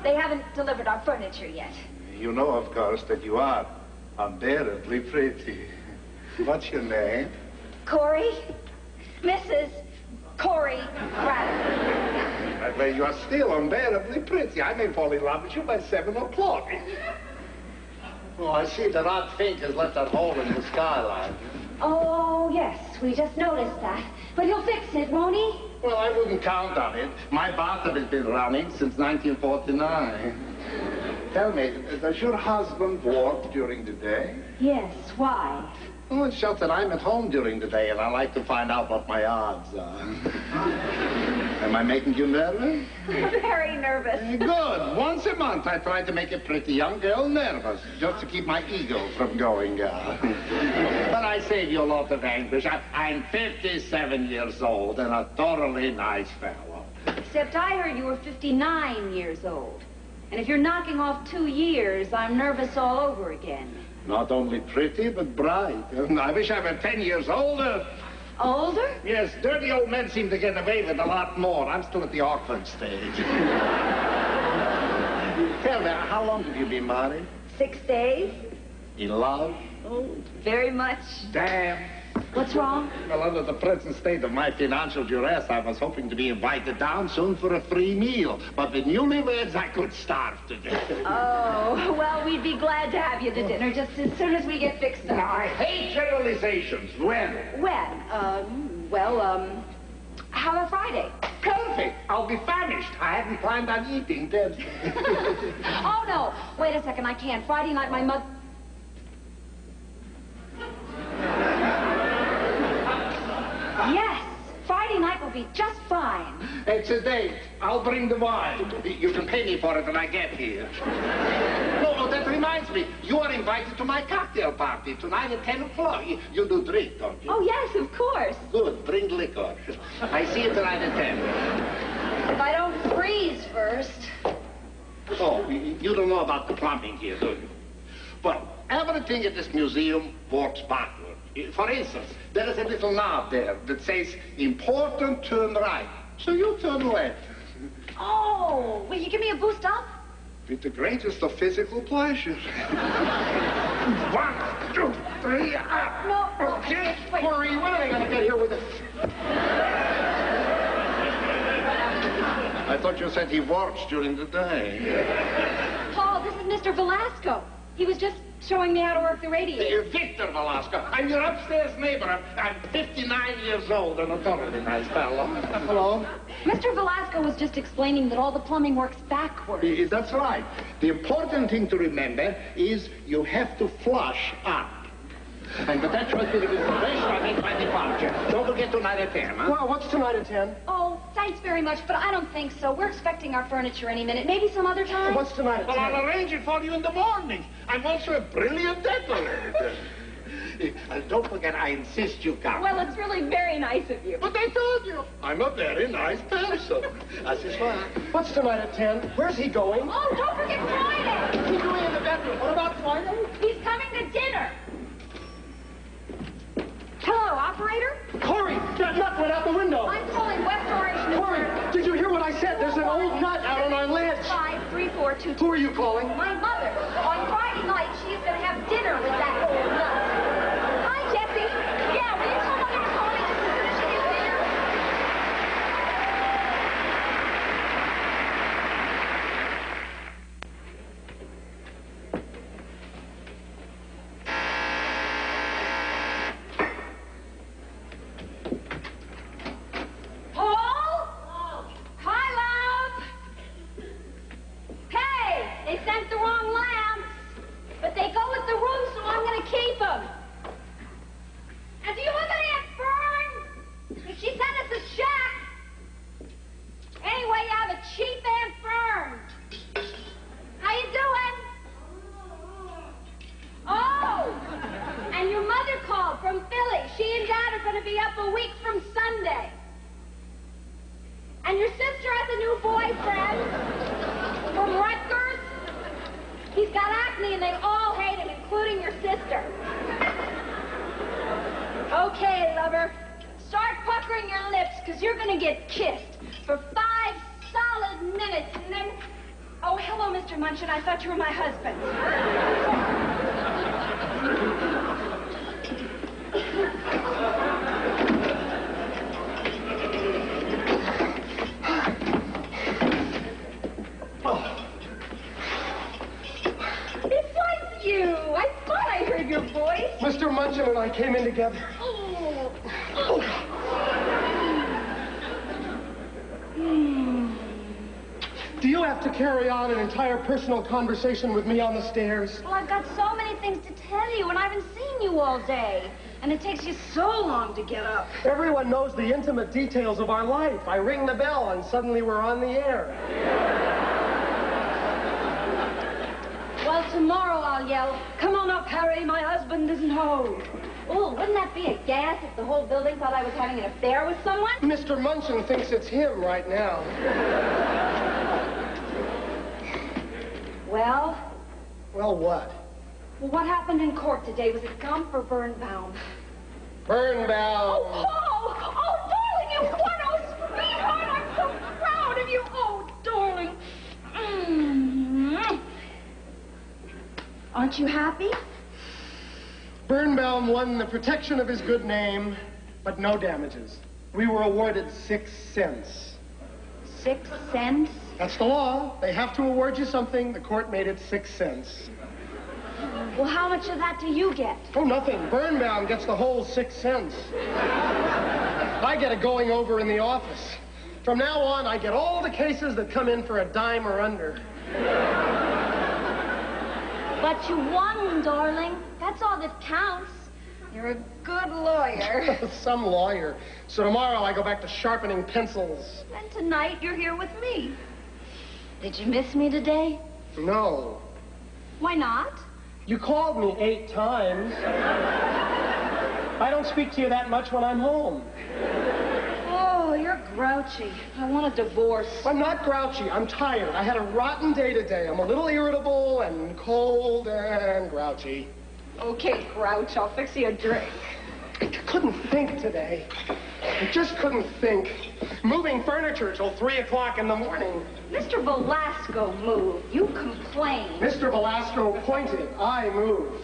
They haven't delivered our furniture yet. You know, of course, that you are unbearably pretty. What's your name? Corrie? Mrs. Corie Bratter. Well, you are still unbearably pretty. I may fall in love with you by 7 o'clock. Oh, I see the rat fink has left that hole in the skyline. Oh, yes, we just noticed that. But he'll fix it, won't he? Well, I wouldn't count on it. My bathtub has been running since 1949. Tell me, does your husband work during the day? Yes, why? Oh, it's just that I'm at home during the day, and I like to find out what my odds are. Am I making you nervous? Very nervous. Good. Once a month, I try to make a pretty young girl nervous, just to keep my ego from going out. But I save you a lot of anguish. I'm 57 years old and a thoroughly nice fellow. Except I heard you were 59 years old. And if you're knocking off 2 years, I'm nervous all over again. Not only pretty, but bright. I wish I were 10 years older. Older? Yes, dirty old men seem to get away with a lot more. I'm still at the awkward stage. Tell me, how long have you been married? 6 days. In love? Oh, very much. Damn. What's wrong? Well, under the present state of my financial duress, I was hoping to be invited down soon for a free meal. But with newlyweds, I could starve to death. Oh, well, we'd be glad to have you to dinner just as soon as we get fixed up. Now, I hate generalizations. When? When? How about Friday? Perfect. I'll be famished. I hadn't planned on eating then. Oh, no. Wait a second, I can't. Friday night, my mother... Yes, Friday night will be just fine. It's a date. I'll bring the wine. You can pay me for it when I get here. No, that reminds me. You are invited to my cocktail party tonight at 10 o'clock. You do drink, don't you? Oh, yes, of course. Good. Bring liquor. I see you tonight at 10. If I don't freeze first. Oh, you don't know about the plumbing here, do you? But everything at this museum works backward. For instance, there is a little knob there that says, important, turn right. So you turn left. Oh, will you give me a boost up? With the greatest of physical pleasure. 1, 2, 3, up. No. Okay. Wait. Corrie, when are they going to get here with it? I thought you said he works during the day. Paul, this is Mr. Velasco. He was just showing me how to work the radiator. Victor Velasco. I'm your upstairs neighbor. I'm 59 years old and a thoroughly nice fellow. Hello? Mr. Velasco was just explaining that all the plumbing works backwards. That's right. The important thing to remember is you have to flush up. And with that choice bit of information, I make my departure. Don't forget tonight at 10, huh? Well, what's tonight at 10? Oh, thanks very much, but I don't think so. We're expecting our furniture any minute. Maybe some other time? What's tonight at 10? Well, I'll arrange it for you in the morning. I'm also a brilliant decorator. Don't forget, I insist you come. Well, it's really very nice of you. But I told you, I'm a very nice person. That's his fine. What's tonight at 10? Where's he going? Oh, don't forget Friday. He's going in the bedroom. What about Friday? He's coming to dinner. Hello, operator? Corrie, that nut went out the window. I'm calling West Orange. Corrie, did you hear what I said? There's an old nut out on our ledge. 53422. Who are you calling? My mother. On Friday night, she's going to have dinner with that old nut. Hi, Jessie. Yeah, will you tell Mother to call me just as soon as she gets dinner? Paul? Hi, love. Hey, they sent the wrong lamps, but they go with the room, so I'm going to keep them. And do you live in Aunt Fern? She sent us a check. Anyway, you have a cheap Aunt Fern. How you doing? Oh, and your mother called from Philly. She and Dad are going to be up a week from Sunday. And your sister has a new boyfriend from Rutgers. He's got acne and they all hate him, including your sister. Okay, lover. Start puckering your lips, because you're going to get kissed for 5 solid minutes, and then... Oh, hello, Mr. Munchin. I thought you were my husband. It was you. I thought I heard your voice. Mr. Munchin and I came in together. Do you have to carry on an entire personal conversation with me on the stairs? Well, I've got so many things to tell you, and I haven't seen you all day. And it takes you so long to get up. Everyone knows the intimate details of our life. I ring the bell and suddenly we're on the air. Well, tomorrow I'll yell, "Come on up, Harry, my husband isn't home." Oh, wouldn't that be a gas if the whole building thought I was having an affair with someone? Mr. Munchin thinks it's him right now. Well? Well, what? Well, what happened in court today? Was it Gump or Birnbaum? Birnbaum. Oh, darling, you won! Oh, sweetheart, I'm so proud of you. Oh, darling. Aren't you happy? Birnbaum won the protection of his good name, but no damages. We were awarded 6 cents. 6 cents? That's the law. They have to award you something. The court made it 6 cents. Well, how much of that do you get? Oh, nothing. Birnbaum gets the whole 6 cents. I get a going over in the office. From now on, I get all the cases that come in for a dime or under. But you won, darling. That's all that counts. You're a good lawyer. Some lawyer. So tomorrow I go back to sharpening pencils. And tonight you're here with me. Did you miss me today? No. Why not? You called me 8 times. I don't speak to you that much when I'm home. Oh, you're grouchy. I want a divorce. I'm not grouchy. I'm tired. I had a rotten day today. I'm a little irritable and cold and grouchy. Okay, Grouch, I'll fix you a drink. I couldn't think today. I just couldn't think. Moving furniture till 3 o'clock in the morning. Mr. Velasco moved. You complained. Mr. Velasco pointed. I moved.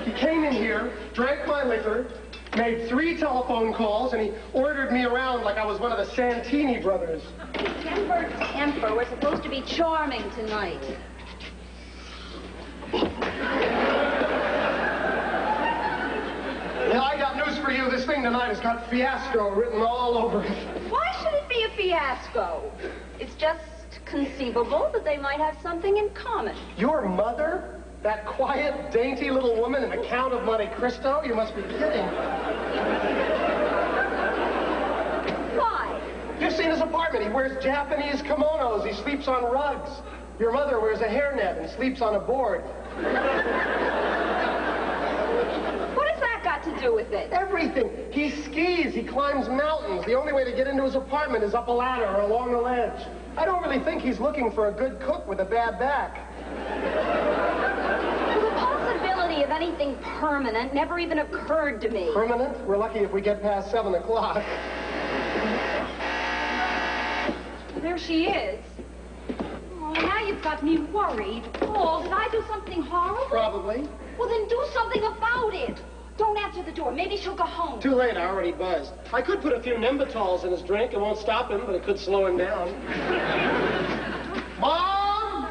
He came in here, drank my liquor, made 3 telephone calls, and he ordered me around like I was one of the Santini brothers. Temper, temper. We're supposed to be charming tonight. Yeah, I got news for you. This thing tonight has got fiasco written all over it. Why should it be a fiasco? It's just conceivable that they might have something in common. Your mother? That quiet, dainty little woman in the Count of Monte Cristo? You must be kidding. Why? You've seen his apartment. He wears Japanese kimonos. He sleeps on rugs. Your mother wears a hairnet and sleeps on a board. What has that got to do with it? Everything. He skis. He climbs mountains. The only way to get into his apartment is up a ladder or along the ledge. I don't really think he's looking for a good cook with a bad back. The possibility of anything permanent never even occurred to me. Permanent? We're lucky if we get past 7 o'clock. There she is. Oh, now you've got me worried. Paul, did I do something horrible? Probably. Well, then do something about it. Don't answer the door. Maybe she'll go home. Too late. I already buzzed. I could put a few Nembatols in his drink. It won't stop him, but it could slow him down. Mom!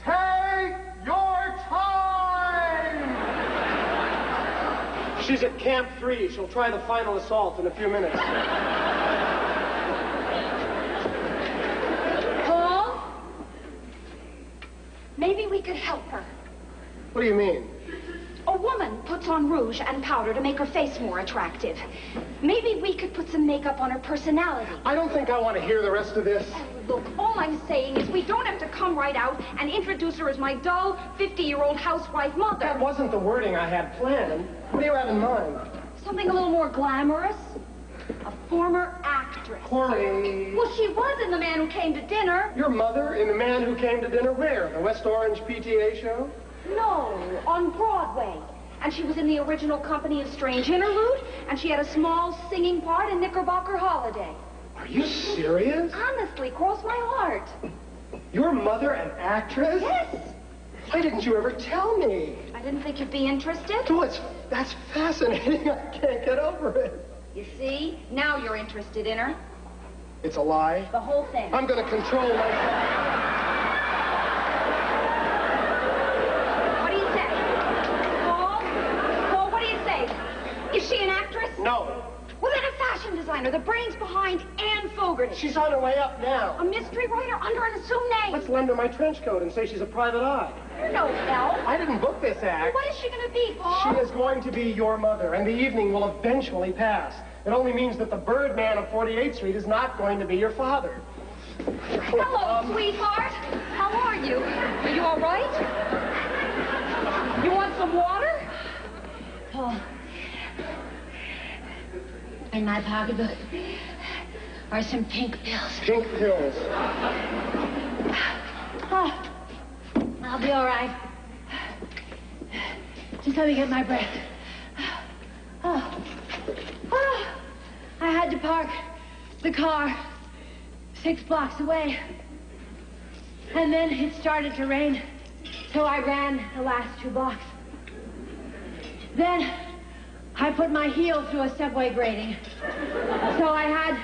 Take your time! She's at Camp 3. She'll try the final assault in a few minutes. Paul? Maybe we could help her. What do you mean? A woman puts on rouge and powder to make her face more attractive. Maybe we could put some makeup on her personality. I don't think I want to hear the rest of this. Oh, look, all I'm saying is we don't have to come right out and introduce her as my dull, 50-year-old housewife mother. That wasn't the wording I had planned. What do you have in mind? Something a little more glamorous. A former actress. Corrie. Well, she was in The Man Who Came to Dinner. Your mother in The Man Who Came to Dinner where? The West Orange PTA show? No, on Broadway. And she was in the original Company of Strange Interlude, and she had a small singing part in Knickerbocker Holiday. Are you serious? Honestly, cross my heart. Your mother an actress? Yes. Why didn't you ever tell me? I didn't think you'd be interested. Oh, that's fascinating. I can't get over it. You see, now you're interested in her. It's a lie. The whole thing. I'm going to control myself. Is she an actress? No. Well, then a fashion designer, the brains behind Anne Fogarty. She's on her way up now. A mystery writer under an assumed name. Let's lend her my trench coat and say she's a private eye. You're no help. I didn't book this act. What is she going to be, Paul? She is going to be your mother, and the evening will eventually pass. It only means that the Birdman of 48th Street is not going to be your father. Hello, sweetheart. How are you? Are you all right? You want some water? Paul. In my pocketbook are some pink pills. Pink pills. Oh, I'll be all right. Just let me get my breath. Oh. I had to park the car 6 blocks away. And then it started to rain, so I ran the last 2 blocks. Then I put my heel through a subway grating. So I had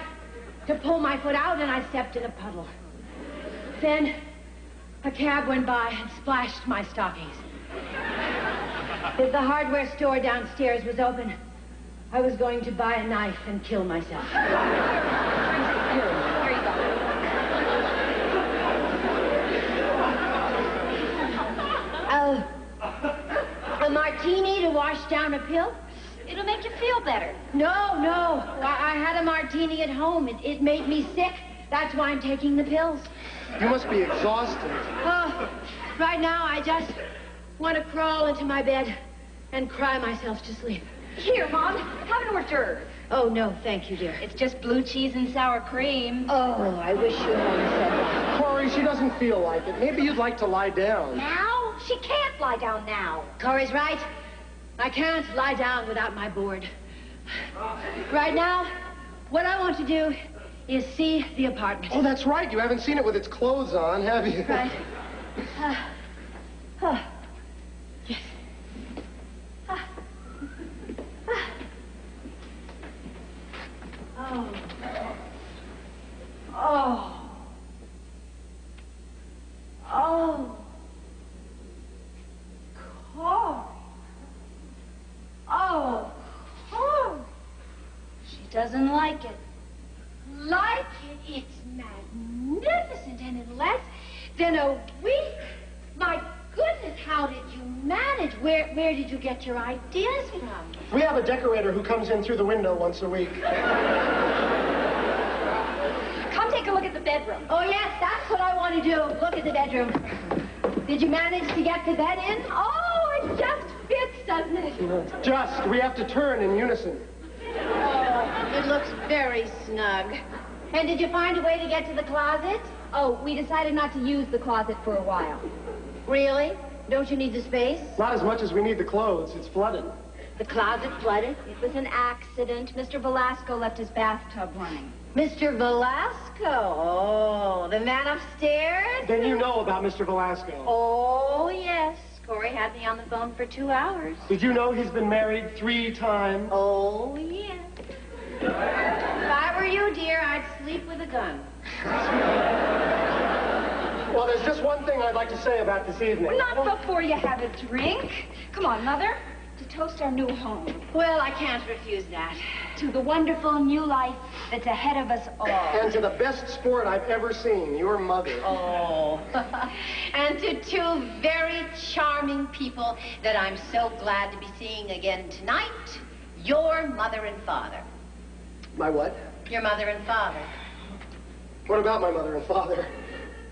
to pull my foot out, and I stepped in a puddle. Then a cab went by and splashed my stockings. The hardware store downstairs was open, I was going to buy a knife and kill myself. Here you go. A martini to wash down a pill? It'll make you feel better. No. I had a martini at home. It made me sick. That's why I'm taking the pills. You must be exhausted. Oh, right now I just want to crawl into my bed and cry myself to sleep. Here, Mom, have an hors d'oeuvre. Oh, no, thank you, dear. It's just blue cheese and sour cream. Oh, I wish you hadn't said that. Corrie, she doesn't feel like it. Maybe you'd like to lie down. Now? She can't lie down now. Corey's right. I can't lie down without my board. Right now, what I want to do is see the apartment. Oh, that's right. You haven't seen it with its clothes on, have you? Right. Yes. Corrie. She doesn't like it. Like it? It's magnificent, and in less than a week. My goodness, how did you manage? Where did you get your ideas from? We have a decorator who comes in through the window once a week. Come take a look at the bedroom. Oh, yes, that's what I want to do. Look at the bedroom. Did you manage to get the bed in? Oh, it just fits, doesn't it? Just. We have to turn in unison. Oh, it looks very snug. And did you find a way to get to the closet? Oh, we decided not to use the closet for a while. Really? Don't you need the space? Not as much as we need the clothes. It's flooded. The closet flooded? It was an accident. Mr. Velasco left his bathtub running. Mr. Velasco? Oh, the man upstairs? Then you know about Mr. Velasco. Oh, yes. Corrie had me on the phone for 2 hours. Did you know he's been married 3 times? Oh, yes. If I were you, dear, I'd sleep with a gun. Well, there's just one thing I'd like to say about this evening. Not before you have a drink. Come on, Mother. To toast our new home. Well, I can't refuse that. To the wonderful new life that's ahead of us all. And to the best sport I've ever seen, your mother. Oh. And to 2 very charming people that I'm so glad to be seeing again tonight. Your mother and father. My what? Your mother and father. What about my mother and father?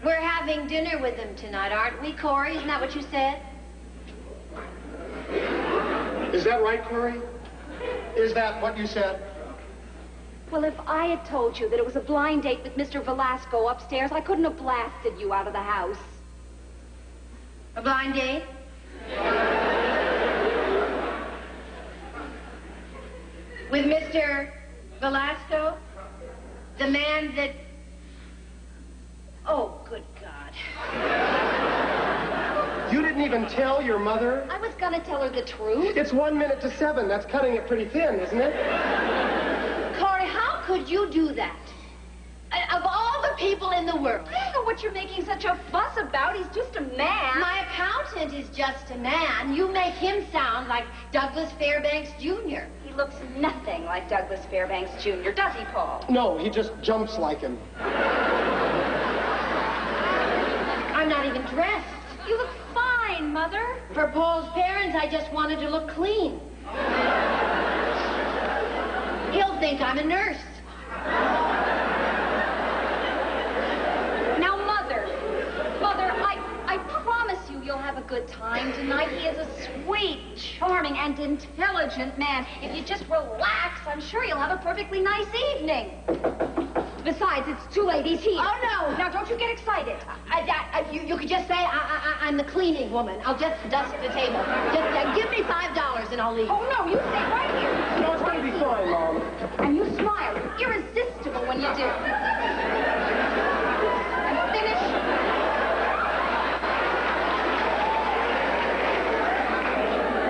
We're having dinner with them tonight, aren't we, Corrie? Isn't that what you said? Is that right, Corrie? Is that what you said? Well, if I had told you that it was a blind date with Mr. Velasco upstairs, I couldn't have blasted you out of the house. A blind date? With Mr. Velasco? The man that... Oh, good God. You didn't even tell your mother? I was gonna tell her the truth. It's 1 minute to 7. That's cutting it pretty thin, isn't it? Corrie, how could you do that? Of all the people in the world. I don't know what you're making such a fuss about. He's just a man. My accountant is just a man. You make him sound like Douglas Fairbanks Jr. He looks nothing like Douglas Fairbanks Jr., does he, Paul? No, he just jumps like him. I'm not even dressed. You look fine, Mother. For Paul's parents, I just wanted to look clean. He'll think I'm a nurse. Now, Mother, I promise you you'll have a good time tonight. He is a sweet, charming, and intelligent man. If you just relax, I'm sure you'll have a perfectly nice evening. Besides, it's too late. He's here. Oh, no. Now, don't you get excited. You could just say I'm the cleaning woman. I'll just dust the table. Just give me $5 and I'll leave. Oh, no, you stay right here. No, it's going to be fine, Mom. And you smile. Irresistible when you do. And finish.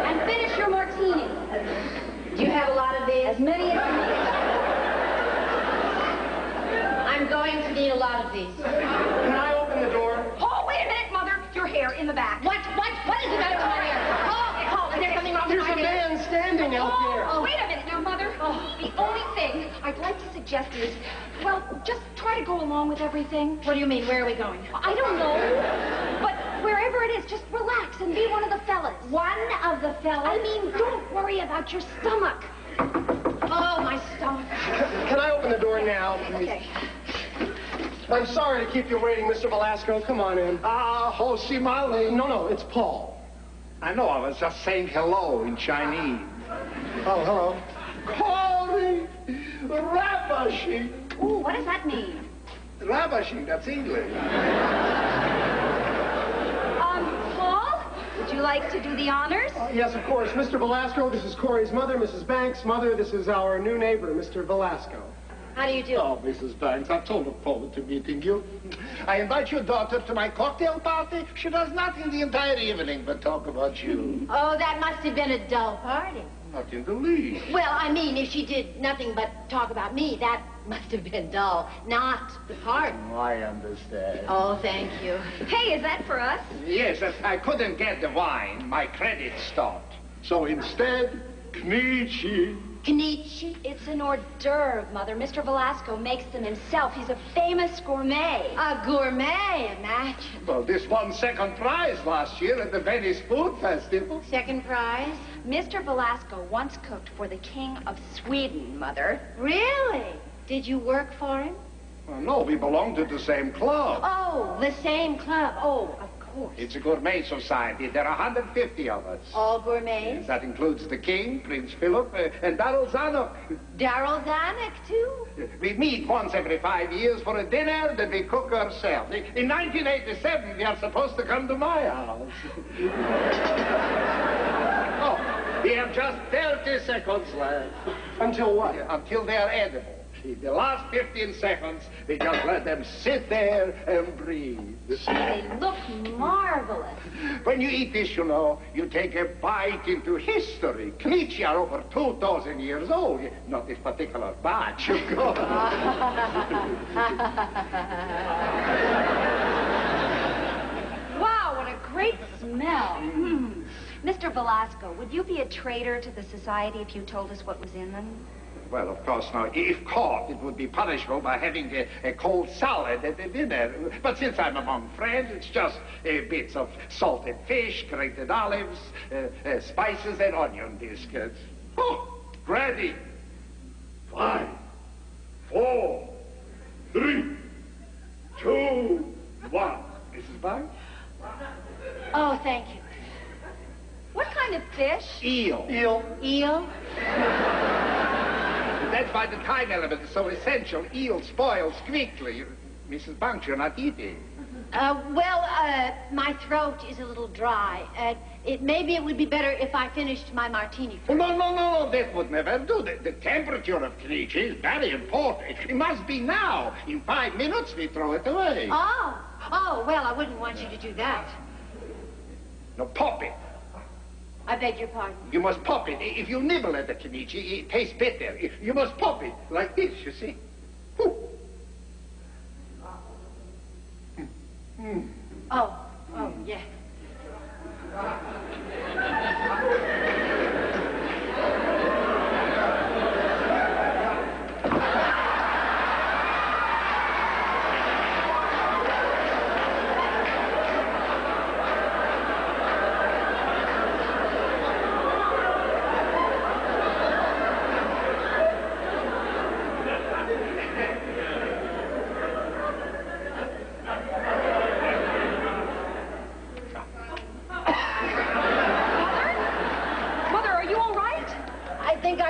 And finish your martini. Do you have a lot of these? As many as you need. I'm going to need a lot of these. Can I open the door? Oh, wait a minute, Mother. Your hair in the back. What is the matter with my hair? Oh, is there something wrong with There's my a hair? man standing out there. Oh, wait a minute. Now, Mother, The only thing I'd like to suggest is, well, just try to go along with everything. What do you mean? Where are we going? I don't know, but wherever it is, just relax and be one of the fellas. One of the fellas? I mean, don't worry about your stomach. Oh, my stomach. Can I open the door now, please? Okay. I'm sorry to keep you waiting, Mr. Velasco. Come on in. Hoshi Mali. No, it's Paul. I know, I was just saying hello in Chinese. Oh, hello. Corrie, Ravishing. Ooh, what does that mean? Ravishing, that's English. Paul, would you like to do the honors? Yes, of course. Mr. Velasco, this is Corey's mother, Mrs. Banks' mother. This is our new neighbor, Mr. Velasco. How do you do? Oh, Mrs. Banks, I've so looked forward to meeting you. I invite your daughter to my cocktail party. She does nothing the entire evening but talk about you. Oh, that must have been a dull party. Not in the least. Well, I mean, if she did nothing but talk about me, that must have been dull, not the party. Oh, I understand. Oh, thank you. Hey, is that for us? Yes, I couldn't get the wine. My credit stopped. So instead, Knichi. Knichi? It's an hors d'oeuvre, Mother. Mr. Velasco makes them himself. He's a famous gourmet. A gourmet, imagine. Well, this won second prize last year at the Venice Food Festival. Second prize? Mr. Velasco once cooked for the King of Sweden, Mother. Really? Did you work for him? Well, no, we belong to the same club. Oh, the same club. Oh, of course. It's a gourmet society. There are 150 of us. All gourmets? That includes the King, Prince Philip, and Darryl Zanuck. Darryl Zanuck, too? We meet once every 5 years for a dinner that we cook ourselves. In 1987, we are supposed to come to my house. Oh, we have just 30 seconds left. Until what? Until they are edible. The last 15 seconds, we just let them sit there and breathe. They look marvelous. When you eat this, you know, you take a bite into history. Knichi are over 2,000 years old. Not this particular batch, of course. Wow, what a great smell. Mr. Velasco, would you be a traitor to the society if you told us what was in them? Well, of course not. If caught, it would be punishable by having a cold salad at the dinner. But since I'm among friends, it's just bits of salted fish, grated olives, spices, and onion biscuits. Oh, ready. 5, 4, 3, 2, 1. Mrs. Banks? Oh, thank you. What kind of fish? Eel. Eel? That's why the time element is so essential. Eel spoils quickly. Mrs. Banks, you're not eating. My throat is a little dry. Maybe it would be better if I finished my martini first. No, that would never do. The temperature of Knichi is very important. It must be now. In 5 minutes, we throw it away. Oh, well, I wouldn't want you to do that. No, pop it. I beg your pardon. You must pop it. If you nibble at the Knichi, it tastes bitter. You must pop it like this, you see. Whew. Oh, yeah.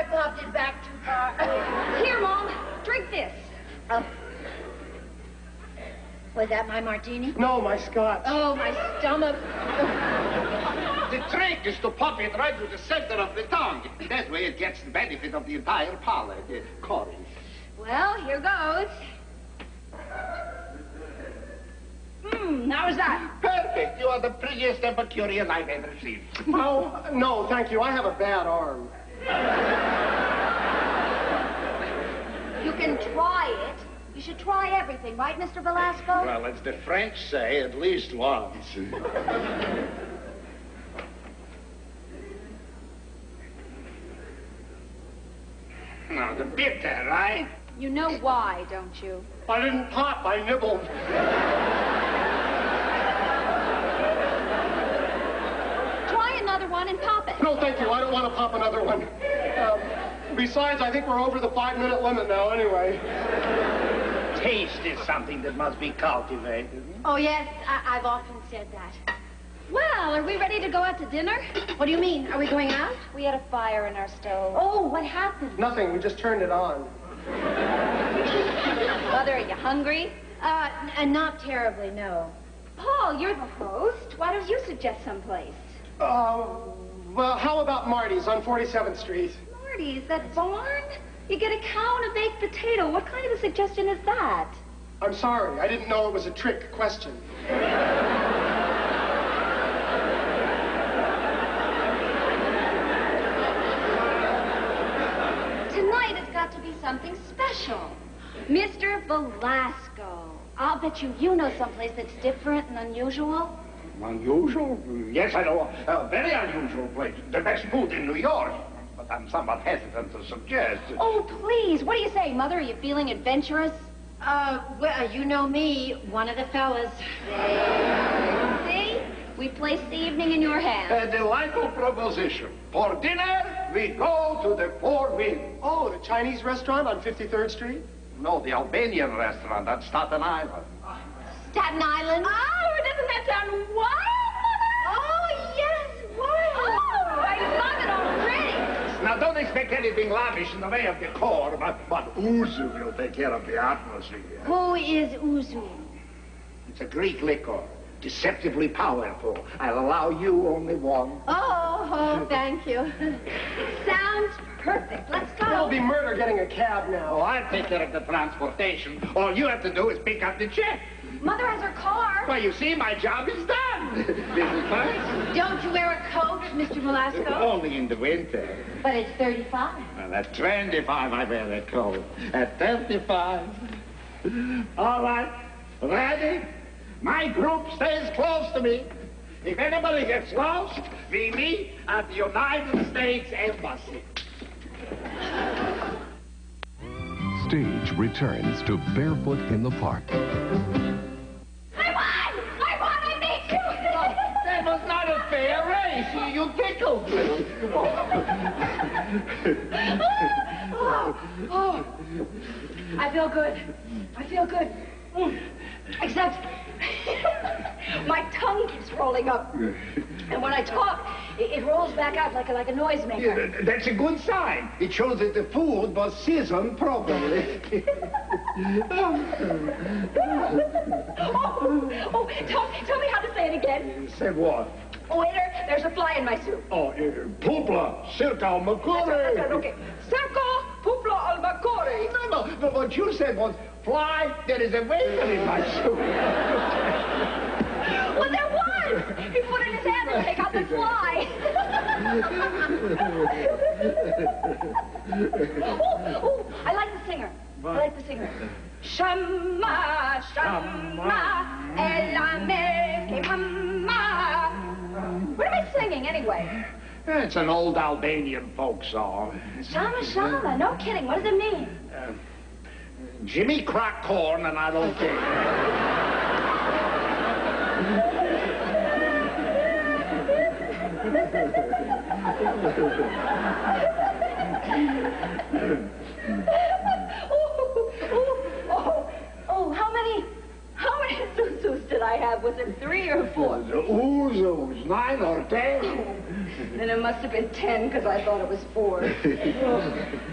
Popped it back too far. Here, Mom, drink this. Was that my martini? No, my scotch. Oh, my stomach. The trick is to pop it right to the center of the tongue. That way it gets the benefit of the entire palate. Corrie. Well, here goes. How was that? Perfect. You are the prettiest Epicurean I've ever seen. Oh, no, thank you. I have a bad arm. You can try it. You should try everything, right, Mr. Velasco? Well, as the French say, at least once. Now, the bitter, right? You know why, don't you? I didn't pop, I nibbled. Try another one and pop it. No, thank you. I don't want to pop another one. Besides, I think we're over the 5-minute limit now anyway. Taste is something that must be cultivated. Oh, yes, I've often said that. Well, are we ready to go out to dinner? What do you mean? Are we going out? We had a fire in our stove. Oh, what happened? Nothing, we just turned it on. Mother, are you hungry? Not terribly, no. Paul, you're the host. Why don't you suggest someplace? Well, how about Marty's on 47th Street? Marty's, that barn? You get a cow and a baked potato. What kind of a suggestion is that? I'm sorry, I didn't know it was a trick question. Tonight it's got to be something special. Mr. Velasco. I'll bet you know someplace that's different and unusual. Unusual? Yes, I know. A very unusual place. The best food in New York. But I'm somewhat hesitant to suggest. Oh, please. What do you say, Mother? Are you feeling adventurous? Well, you know me, one of the fellas. See? We placed the evening in your hands. A delightful proposition. For dinner, we go to the Four Winds. Oh, the Chinese restaurant on 53rd Street? No, the Albanian restaurant on Staten Island. Staten Island? Oh, doesn't that sound wild, Mother? Oh, yes, wild. Oh, I love it already. Now, don't expect anything lavish in the way of decor, but ouzo will take care of the atmosphere. Who is Uzu? It's a Greek liquor, deceptively powerful. I'll allow you only one. Oh, thank you. Sounds perfect. Let's go. It'll be murder getting a cab now. Oh, I'll take care of the transportation. All you have to do is pick up the check. Mother has her car. Well, you see, my job is done. Business class? Don't you wear a coat, Mr. Velasco? Only in the winter. But it's 35. Well, at 25, I wear a coat. At 35. All right. Ready? My group stays close to me. If anybody gets lost, we meet at the United States Embassy. Stage returns to Barefoot in the Park. I won! I beat you! That was not a fair race. You tickled me. Oh, I feel good. I feel good. Except my tongue keeps rolling up. And when I talk, it rolls back out like a noisemaker. Yeah, that's a good sign. It shows that the food was seasoned properly. Tell me how to say it again. Say what? Waiter, there's a fly in my soup. Oh, Pupla, circa Corrie. Okay. Circo, pupla albacore. No, what you said was, fly, there is a waiter in my soup. Well, there was. He put in his hand to take out the fly. I like the singer. Shama, shama, ella me que mama. What am I singing, anyway? It's an old Albanian folk song. Shama, shama. No kidding. What does it mean? Jimmy cracked corn and I don't care. How many susus did I have? Was it 3 or 4? Oozos, 9 or 10. Then it must have been 10 because I thought it was 4.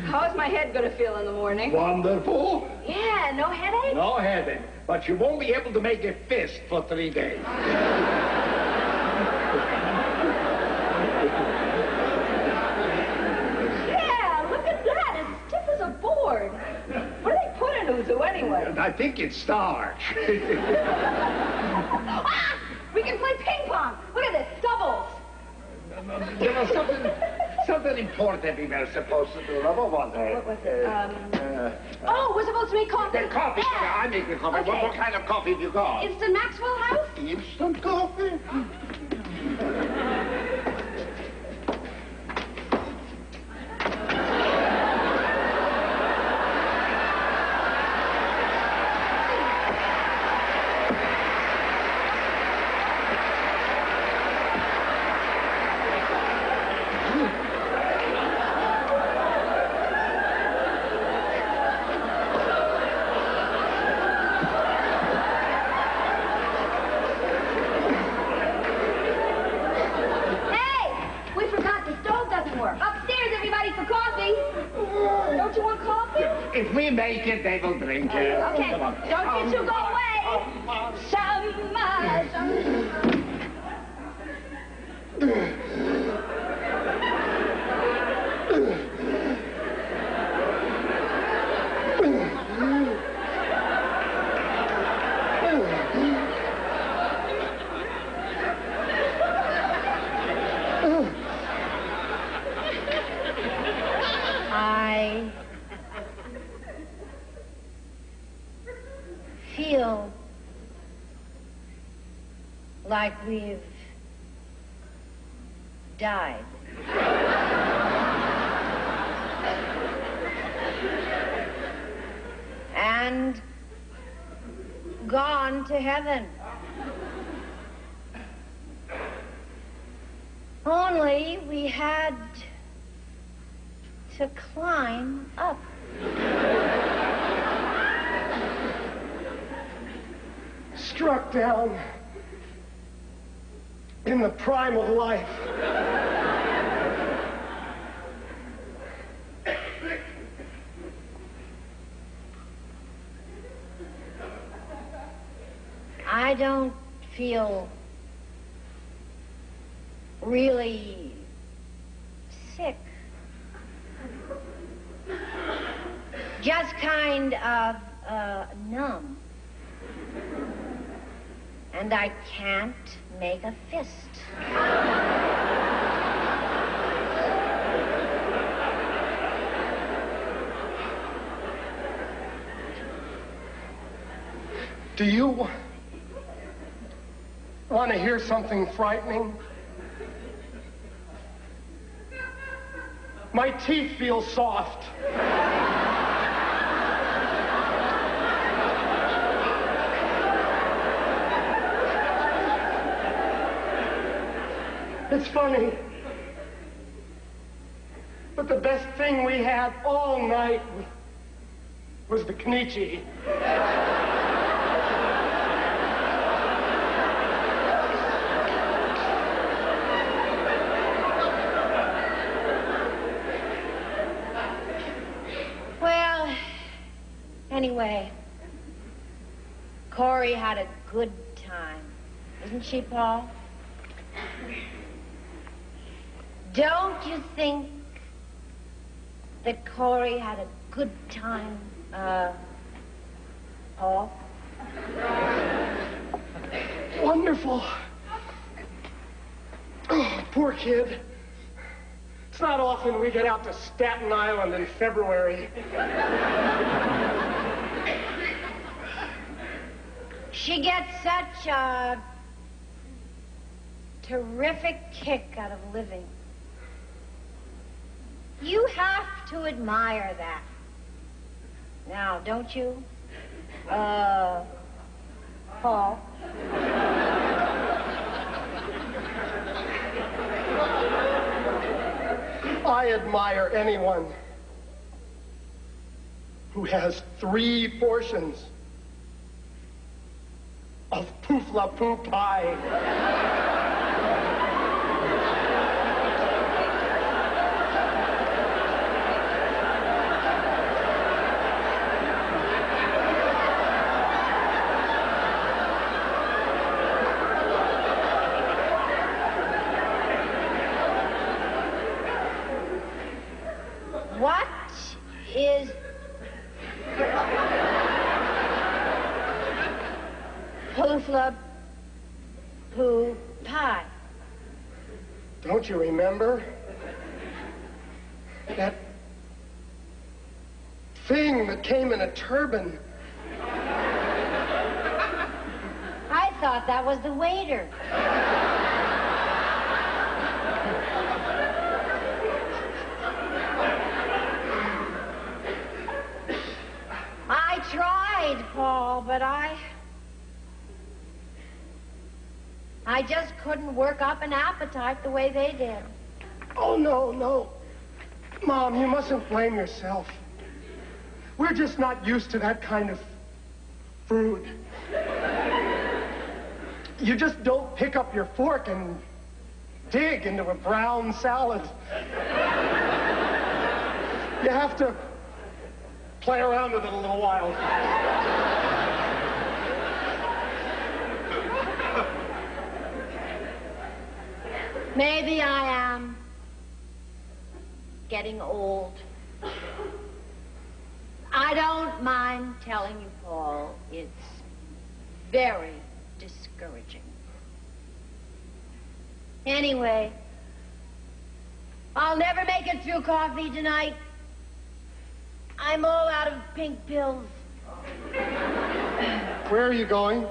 How's my head going to feel in the morning? Wonderful. Yeah, no headache? No headache, but you won't be able to make a fist for 3 days. Yeah, look at that. As stiff as a board. What do they put in ouzo anyway? I think it's starch. Ah! We can play ping pong. Look at this. Doubles. There was something important we were supposed to do. What was it? What was it? Oh, we're supposed to make coffee. The coffee. Yeah. I make the coffee. Okay. What kind of coffee have you got? Instant Maxwell House? Instant coffee. if we make it, they will drink it. Okay, don't you two go away. Summer. I feel like we've died. And gone to heaven. Only we had to climb up. Struck down in the prime of life. I don't feel really sick. Just kind of numb. And I can't make a fist. Do you want to hear something frightening? My teeth feel soft. It's funny, but the best thing we had all night was the knichi. Well, anyway, Corrie had a good time. Isn't she, Paul? Don't you think that Corrie had a good time, Paul? Wonderful. Oh, poor kid. It's not often we get out to Staten Island in February. She gets such a terrific kick out of living. You have to admire that. Now, don't you? Paul? I admire anyone who has 3 portions of poofla-poo pie. What is poofla-poo pie? Don't you remember? That thing that came in a turban. I thought that was the waiter. I tried, Paul, but I just couldn't work up an appetite the way they did. Oh, no, no. Mom, you mustn't blame yourself. We're just not used to that kind of food. You just don't pick up your fork and dig into a brown salad. You have to play around with it a little while. Maybe I am getting old. I don't mind telling you, Paul, it's very discouraging. Anyway, I'll never make it through coffee tonight. I'm all out of pink pills. Where are you going?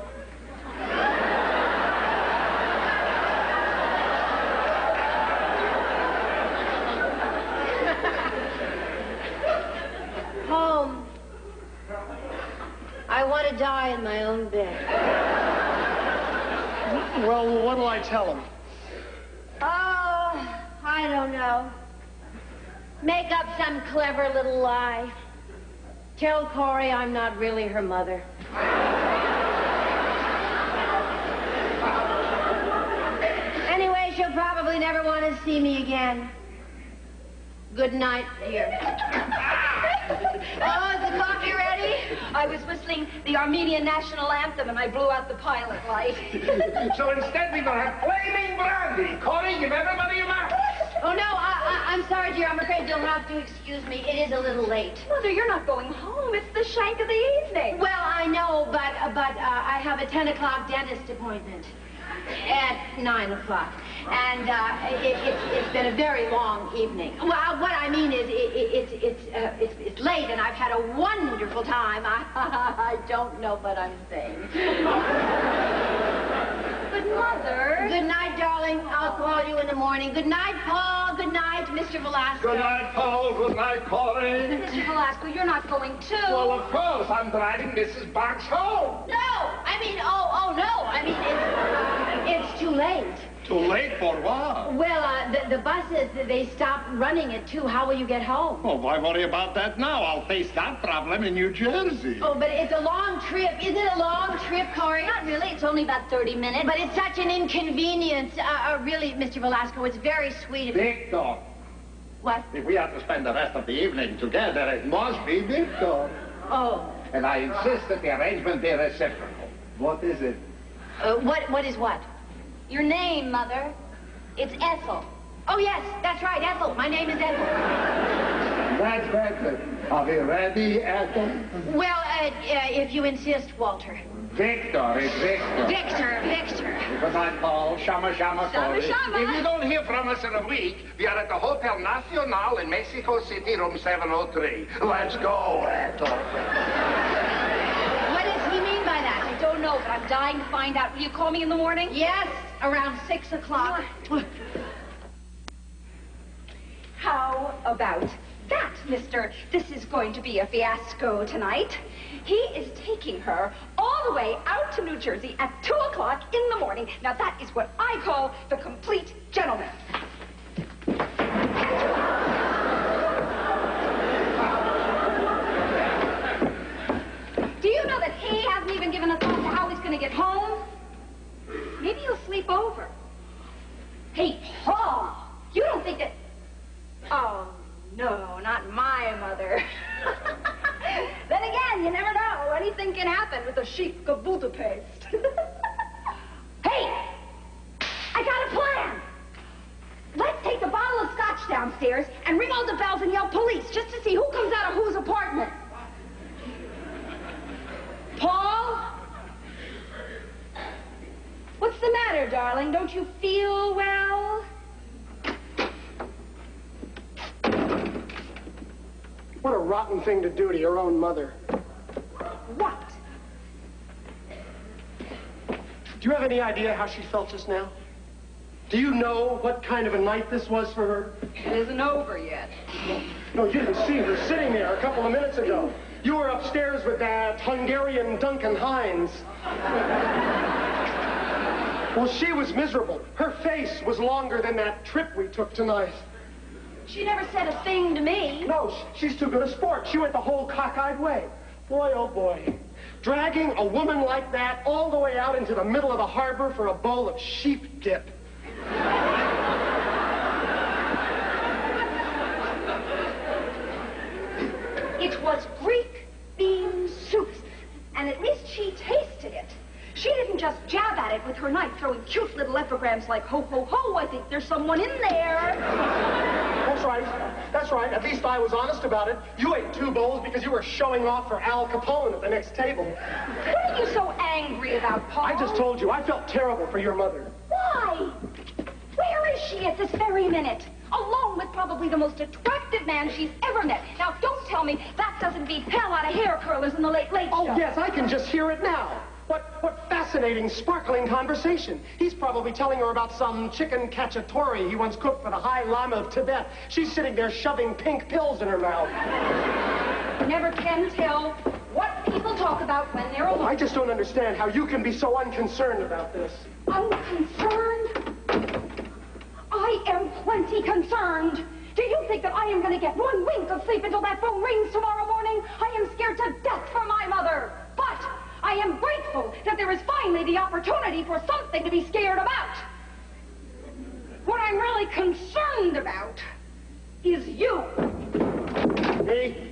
Home. I want to die in my own bed. Well, what'll I tell him? Oh, I don't know. Make up some clever little lie. Tell Corrie I'm not really her mother. Anyway, she'll probably never want to see me again. Good night, dear. Oh, is the coffee ready? I was whistling the Armenian national anthem and I blew out the pilot light. So instead we're going to have flaming brandy. Corrie, give everybody a mark. Oh, no, I'm sorry, dear. I'm afraid you'll have to excuse me. It is a little late. Mother, you're not going home. It's the shank of the evening. Well, I know, but I have a 10 o'clock dentist appointment at 9 o'clock. And it's been a very long evening. Well, what I mean is it's late, and I've had a wonderful time. I don't know what I'm saying. But, Mother... Good night, darling. I'll call you in the morning. Good night, Paul. Good night, Mr. Velasco. Good night, Paul. Good night, Corrie. Mr. Velasco, you're not going too. Well, of course. I'm driving Mrs. Box home. No! Oh, no. I mean, it's too late. Too late for what? Well, the buses, they stopped running at 2. How will you get home? Oh, why worry about that now? I'll face that problem in New Jersey. Oh, but it's a long trip. Isn't it a long trip, Corrie? Not really. It's only about 30 minutes. But it's such an inconvenience. Really, Mr. Velasco, it's very sweet of you. Victor. What? If we have to spend the rest of the evening together, it must be Victor. Oh. And I insist that the arrangement be reciprocal. What is it? What is what? Your name, Mother. It's Ethel. Oh, yes, that's right, Ethel. My name is Ethel. That's better. Are we ready, Ethel? Well, if you insist, Walter. Victor, it's Victor. Victor. Good night, Paul. Shama, Corrie. Shama. If you don't hear from us in a week, we are at the Hotel Nacional in Mexico City, room 703. Let's go, Ethel. What does he mean by that? I don't know, but I'm dying to find out. Will you call me in the morning? Yes, around 6 o'clock. How about that, mister? This is going to be a fiasco tonight. He is taking her all the way out to New Jersey at 2 o'clock in the morning. Now, that is what I call the complete gentleman. Do you know that he hasn't even given a thought to how he's going to get home? Maybe he'll sleep over. Hey, Paul, you don't think that... Oh, no, not my mother. Then again, you never know. Anything can happen with the Sheik of Budapest. Hey! I got a plan! Let's take the bottle of scotch downstairs and ring all the bells and yell police just to see who comes out of whose apartment. Paul? What's the matter, darling? Don't you feel well? What a rotten thing to do to your own mother. What? Do you have any idea how she felt just now? Do you know what kind of a night this was for her? It isn't over yet. No, you didn't see her sitting there a couple of minutes ago. You were upstairs with that Hungarian Duncan Hines. Well, she was miserable. Her face was longer than that trip we took tonight. She never said a thing to me. No, she's too good a sport. She went the whole cockeyed way. Boy, oh boy. Dragging a woman like that all the way out into the middle of the harbor for a bowl of sheep dip. If It was Greek bean soup, and at least she tasted it. She didn't just jab at it with her knife, throwing cute little epigrams like, ho, ho, ho, I think there's someone in there. That's right. That's right. At least I was honest about it. You ate 2 bowls because you were showing off for Al Capone at the next table. What are you so angry about, Paul? I just told you, I felt terrible for your mother. Why? Where is she at this very minute? Alone with probably the most attractive man she's ever met. Now, don't tell me that doesn't beat hell out of hair curlers in the late show. Oh, yes, I can just hear it now. What fascinating, sparkling conversation. He's probably telling her about some chicken cacciatore he once cooked for the High Lama of Tibet. She's sitting there shoving pink pills in her mouth. Never can tell what people talk about when they're alone. I just don't understand how you can be so unconcerned about this. Unconcerned? I am plenty concerned. Do you think that I am going to get 1 wink of sleep until that phone rings tomorrow morning? I am scared to death for my mother. But I am grateful that there is finally the opportunity for something to be scared about. What I'm really concerned about is you. Me?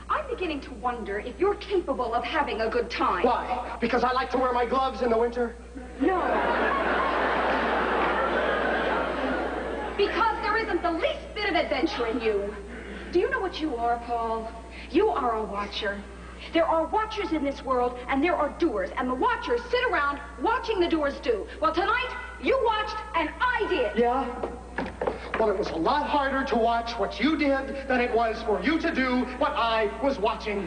I'm beginning to wonder if you're capable of having a good time. Why? Because I like to wear my gloves in the winter? No. Because there isn't the least bit of adventure in you. Do you know what you are, Paul? You are a watcher. There are watchers in this world, and there are doers, and the watchers sit around watching the doers do. Well, tonight, you watched, and I did. Yeah? Well, it was a lot harder to watch what you did than it was for you to do what I was watching.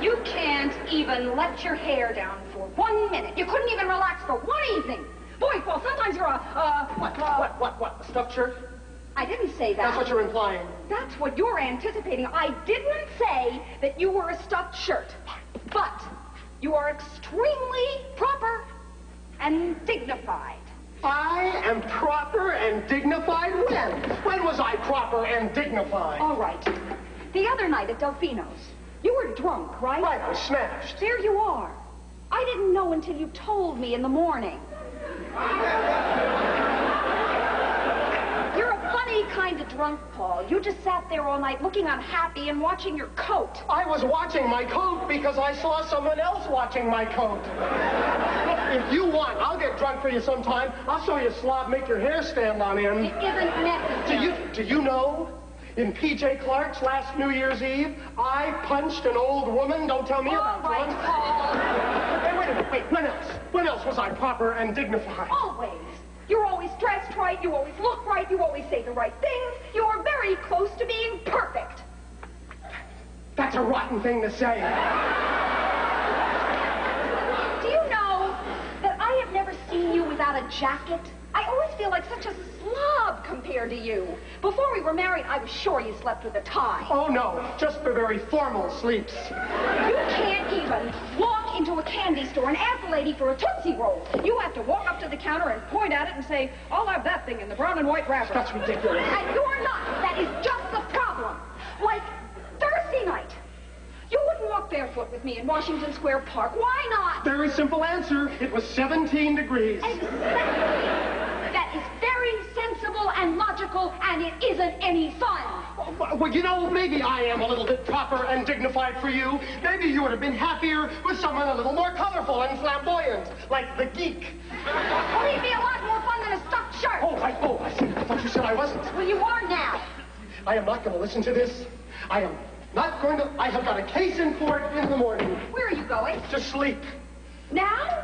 You can't even let your hair down for 1 minute. You couldn't even relax for 1 evening. Boy, Paul, sometimes you're What? A stuffed shirt? I didn't say that. That's what you're implying. That's what you're anticipating. I didn't say that you were a stuffed shirt. But you are extremely proper and dignified. I am proper and dignified when? When was I proper and dignified? All right. The other night at Delfino's, you were drunk, right? Right, I was smashed. There you are. I didn't know until you told me in the morning. You're a funny kind of drunk, Paul. You just sat there all night looking unhappy and watching your coat. I was watching my coat because I saw someone else watching my coat. Look, if you want, I'll get drunk for you sometime. I'll show you a slob make your hair stand on end. It isn't necessary. Do you know? In P.J. Clark's last New Year's Eve, I punched an old woman. Don't tell me about All right, one. Paul. Hey, wait a minute. Wait, when else? When else was I proper and dignified? Always. You're always dressed right. You always look right. You always say the right things. You're very close to being perfect. That's a rotten thing to say. Do you know that I have never seen you without a jacket? I always feel like such a slob compared to you. Before we were married, I was sure you slept with a tie. Oh, no. Just for very formal sleeps. You can't even walk into a candy store and ask the lady for a Tootsie Roll. You have to walk up to the counter and point at it and say, I'll have that thing in the brown and white wrapper. That's ridiculous. And you're not. That is just the problem. Like Thursday night. You wouldn't walk barefoot with me in Washington Square Park. Why not? Very simple answer. It was 17 degrees. Exactly. That is very sensible and logical, and it isn't any fun. Well, you know, maybe I am a little bit proper and dignified for you. Maybe you would have been happier with someone a little more colorful and flamboyant, like the geek. Well, he'd be a lot more fun than a stuffed shirt. Oh, I see. I thought you said I wasn't. Well, you are now. I am not going to listen to this. I am not going to. I have got a case in court in the morning. Where are you going? To sleep. Now?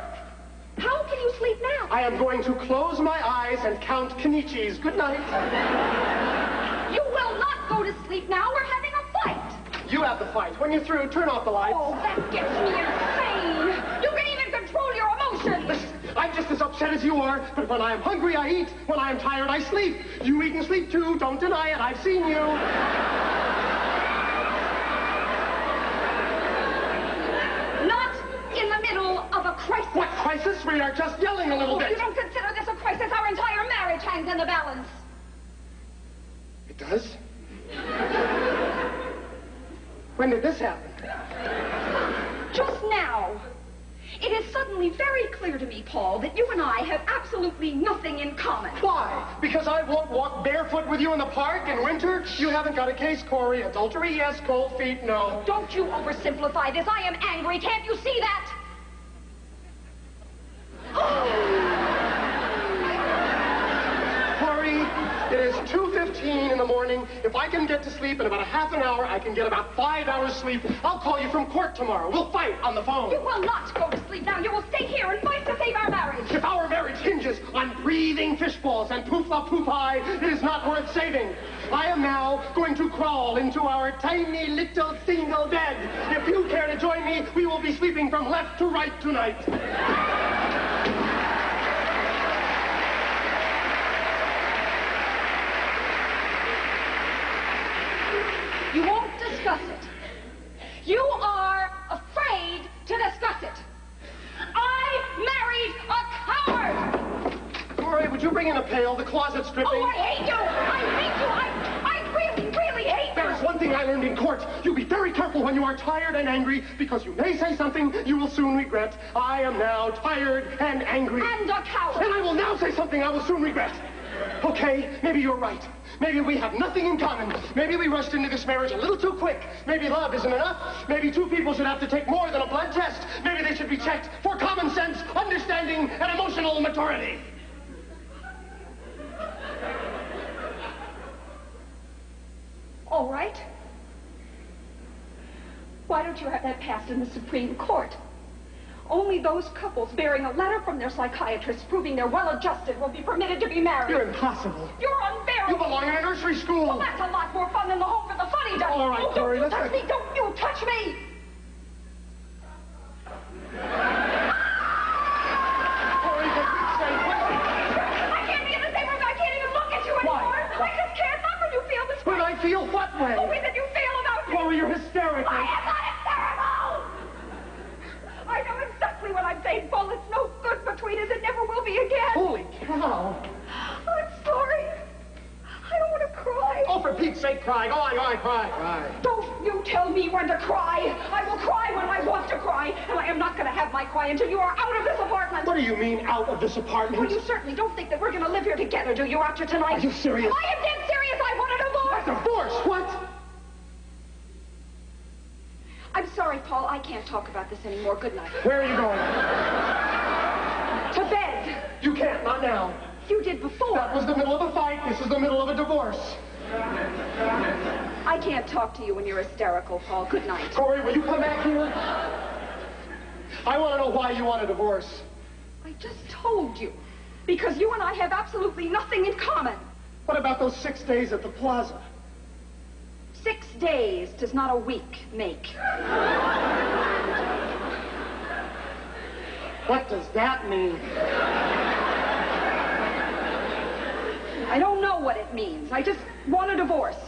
How can you sleep now? I am going to close my eyes and count Kenichis. Good night. You will not go to sleep now. We're having a fight. You have the fight. When you're through, turn off the lights. Oh, that gets me insane. You can even control your emotions. Listen, I'm just as upset as you are, but when I am hungry, I eat. When I am tired, I sleep. You eat and sleep, too. Don't deny it. I've seen you. Not in the middle of a crisis. What crisis? We are just yelling a little bit. You don't consider this a crisis. Our entire marriage hangs in the balance. It does? When did this happen? Just now. It is suddenly very clear to me, Paul, that you and I have absolutely nothing in common. Why? Because I won't walk barefoot with you in the park in winter? You haven't got a case, Corrie. Adultery, yes. Cold feet, no. Don't you oversimplify this. I am angry. Can't you see that? Corrie, it is 2:15 in the morning. If I can get to sleep in about a half an hour, I can get about 5 hours sleep. I'll call you from court tomorrow. We'll fight on the phone. You will not go to sleep now. You will stay here and fight to save our marriage. If our marriage hinges on breathing fishballs and poof-la-poof-I, it is not worth saving. I am now going to crawl into our tiny little single bed. If you care to join me, we will be sleeping from left to right tonight. You won't discuss it. You are afraid to discuss it. I married a coward! Corrie, would you bring in a pail? The closet's dripping. Oh, I hate you! I hate you! I really, really hate you! There is one thing I learned in court. You be very careful when you are tired and angry, because you may say something you will soon regret. I am now tired and angry. And a coward! And I will now say something I will soon regret. Okay, maybe you're right. Maybe we have nothing in common. Maybe we rushed into this marriage a little too quick. Maybe love isn't enough. Maybe two people should have to take more than a blood test. Maybe they should be checked for common sense, understanding, and emotional maturity. All right. Why don't you have that passed in the Supreme Court? Only those couples bearing a letter from their psychiatrist proving they're well-adjusted will be permitted to be married. You're impossible. You're unbearable. You belong in a nursery school. Well, that's a lot more fun than the home for the funny done. All right, oh, Corrie, don't you let's touch me. Don't you touch me. Corrie, for Pete's sake, I can't be in the same room. I can't even look at you anymore. Why? I just can't. Not when you feel this way. when I feel what way? The way that you feel about me. Corrie, you're hysterical. I am not hysterical. I know exactly what I'm saying, Paul. It's no good between us. It never will be again. Holy cow. I'm sorry. I don't want to cry. Oh, for Pete's sake, cry. Go on, cry. Don't you tell me when to cry. I will cry when I want to cry, and I am not going to have my cry until you are out of this apartment. What do you mean, out of this apartment? Well, you certainly don't think that we're going to live here together, do you, after tonight? Are you serious? I am dead serious. I want a divorce. A divorce? What? I'm sorry, Paul. I can't talk about this anymore. Good night. Where are you going? To bed. You can't, not now. You did before. That was the middle of a fight. This is the middle of a divorce. I can't talk to you when you're hysterical, Paul. Good night. Corrie, will you come back here? I want to know why you want a divorce. I just told you. Because you and I have absolutely nothing in common. What about those 6 days at the plaza? 6 days does not a week make. What does that mean? I don't know what it means. I just want a divorce.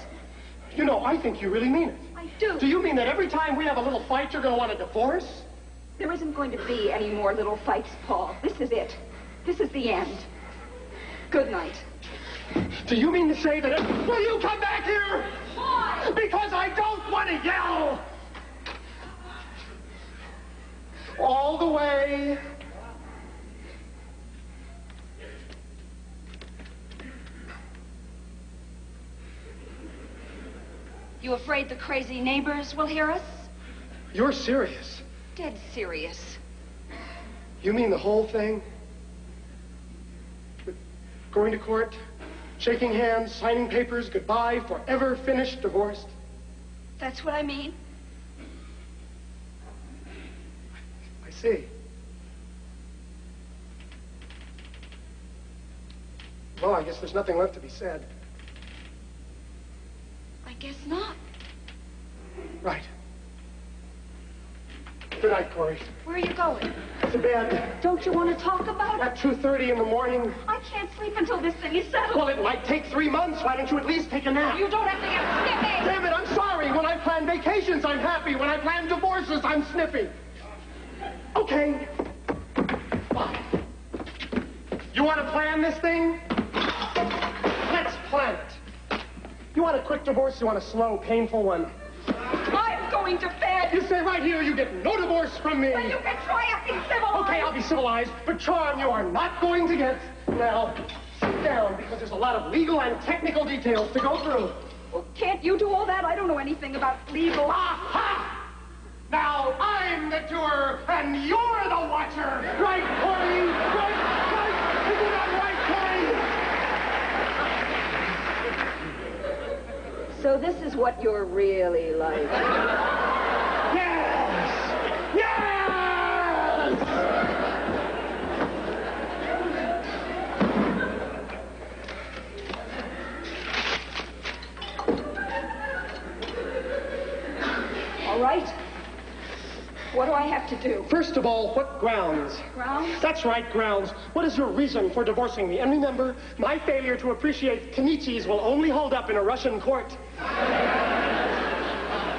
You know, I think you really mean it. I do. Do you mean that every time we have a little fight, you're going to want a divorce? There isn't going to be any more little fights, Paul. This is it. This is the end. Good night. Do you mean to say that Will you come back here? Why? Because I don't want to yell. All the way. You afraid the crazy neighbors will hear us? You're serious. Dead serious. You mean the whole thing? Going to court, shaking hands, signing papers, goodbye, forever finished, divorced? That's what I mean. I see. Well, I guess there's nothing left to be said. I guess not. Right. Good night, Corrie. Where are you going? To bed. Don't you want to talk about it? At 2:30 in the morning. I can't sleep until this thing is settled. Well, it might take 3 months. Why don't you at least take a nap? You don't have to get snippy. Damn it, I'm sorry. When I plan vacations, I'm happy. When I plan divorces, I'm snippy. Okay. Fine. You want to plan this thing? Let's plan it. You want a quick divorce? You want a slow, painful one? I'm going to bed. You say right here, you get no divorce from me. Well, you can try acting civilized. Okay, I'll be civilized, but charm you are not going to get. Now, sit down, because there's a lot of legal and technical details to go through. Well, can't you do all that? I don't know anything about legal. Aha! Now I'm the doer, and you're the watcher. Right, Corrie? Right? Isn't that right, Corrie? So this is what you're really like. Yes! Yes! All right. What do I have to do? First of all, what grounds? Grounds? That's right, grounds. What is your reason for divorcing me? And remember, my failure to appreciate Kenichis will only hold up in a Russian court.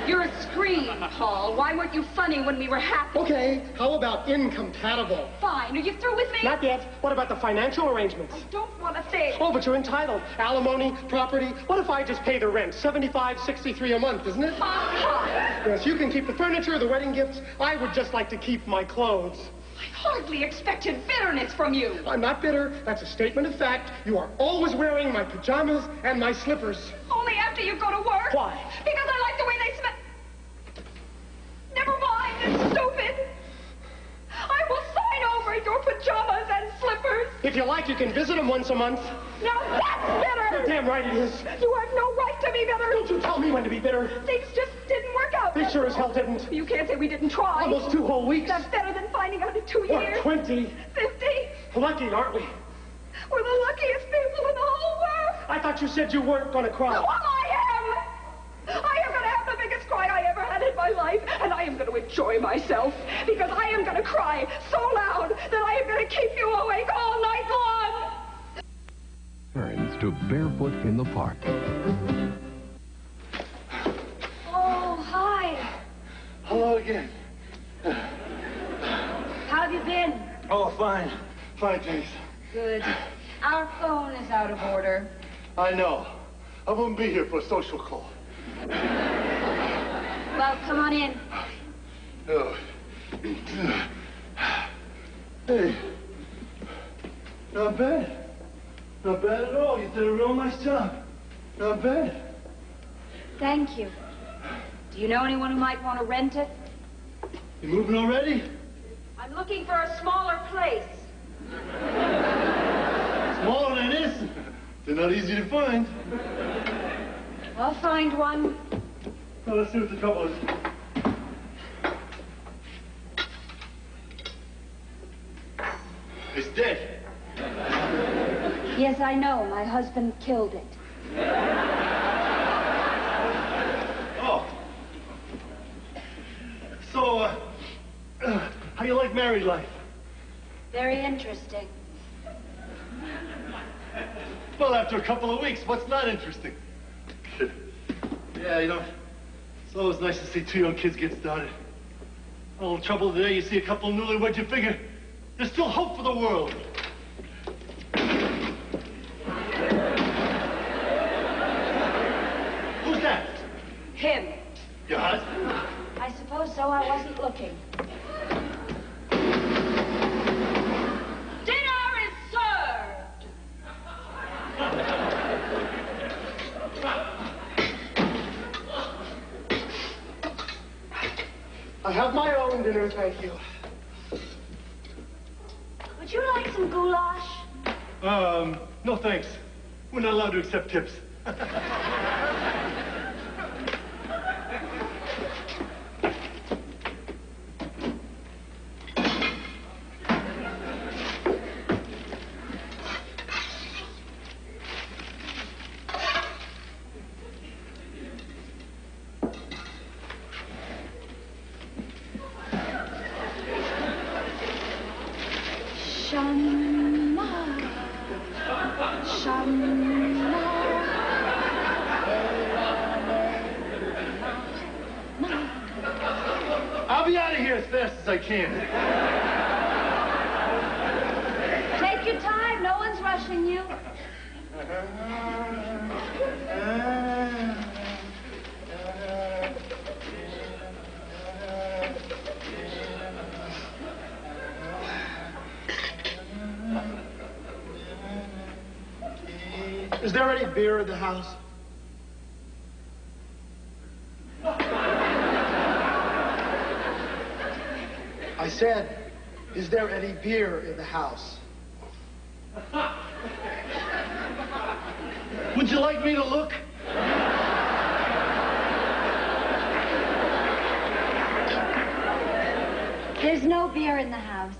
You're a scream, Paul. Why weren't you funny when we were happy? Okay, how about incompatible? Fine. Are you through with me? Not yet. What about the financial arrangements? I don't want to think. Oh, but you're entitled. Alimony, property. What if I just pay the rent? $75.63 a month, isn't it? Yes, you can keep the furniture, the wedding gifts. I would just like to keep my clothes. I hardly expected bitterness from you. I'm not bitter. That's a statement of fact. You are always wearing my pajamas and my slippers. Only after you go to work. Why? Because I like the way they smell. Never mind. It's stupid. I will sign over your pajamas and slippers. If you like, you can visit them once a month. Now that's bitter. You're damn right it is. You have no right to be bitter. Don't you tell me when to be bitter. Things just didn't work out. They sure as hell didn't. You can't say we didn't try. Almost 2 whole weeks. That's better than finding out in 2 Or years. 20. 50. Lucky, aren't we? We're the luckiest people in the whole world. I thought you said you weren't going to cry. Well, I am. I am going to have the biggest cry I ever had in my life, and I am going to enjoy myself, because I am going to cry so loud that I am going to keep you awake all night long. Turns to Barefoot in the Park. Oh, hi. Hello again. How have you been? Oh, fine. Fine, thanks. Good. Our phone is out of order. I know. I won't be here for a social call. Well, come on in. Oh. Hey. Not bad. Not bad at all. You did a real nice job. Not bad. Thank you. Do you know anyone who might want to rent it? You moving already? I'm looking for a smaller place. Smaller than this? They're not easy to find. I'll find one. Well, let's see what the trouble is. It's dead. Yes, I know. My husband killed it. Oh. So, how you like married life? Very interesting. Well, after a couple of weeks, what's not interesting? Yeah, you know, it's always nice to see 2 young kids get started. A little trouble today, you see a couple of newlyweds, you figure there's still hope for the world. Who's that? Him. Your husband? I suppose so. I wasn't looking. Dinner is served. I have my own dinner, thank you. Would you like some goulash? No thanks. We're not allowed to accept tips. I'll be out of here as fast as I can. Take your time. No one's rushing you. Is there any beer in the house? I said, is there any beer in the house? Would you like me to look? There's no beer in the house.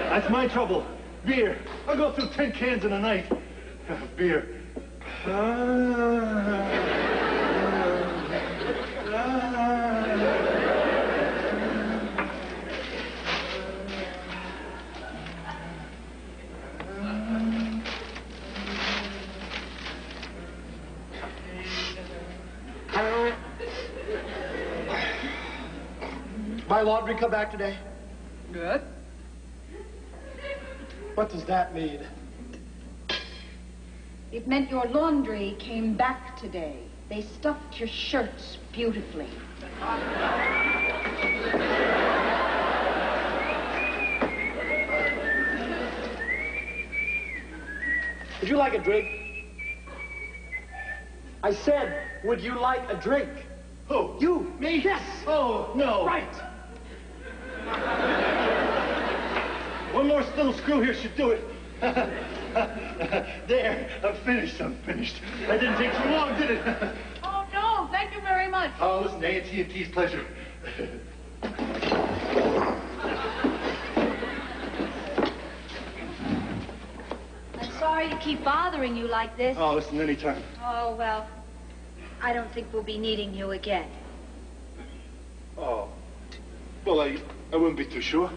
That's my trouble. Beer. I go through 10 cans in a night. Beer. My laundry come back today? Good. What does that mean? It meant your laundry came back today. They stuffed your shirts beautifully. Would you like a drink? I said, would you like a drink? Who? You. Me? Yes. Oh, no. Right. One more little screw here should do it. There, I'm finished. That didn't take too long, did it? Oh, no, thank you very much. Oh, listen, AT&T's pleasure. I'm sorry to keep bothering you like this. Oh, listen, anytime. Oh, well, I don't think we'll be needing you again. Oh. Well, I wouldn't be too sure.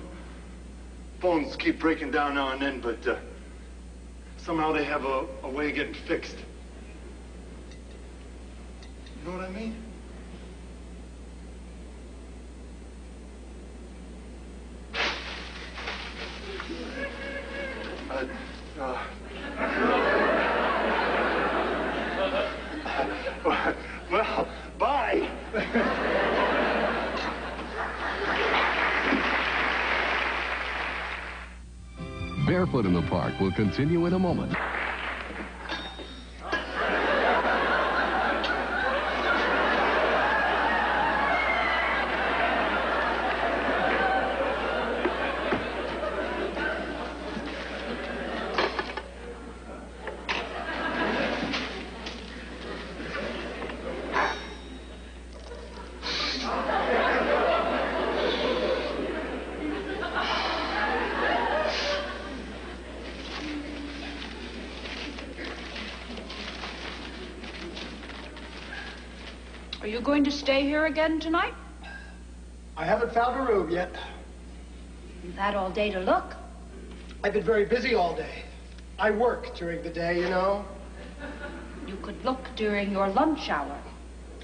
Phones keep breaking down now and then, but somehow they have a way of getting fixed. You know what I mean? Well, bye. Barefoot in the Park will continue in a moment. Are you going to stay here again tonight? I haven't found a room yet. You've had all day to look. I've been very busy all day. I work during the day, you know. You could look during your lunch hour.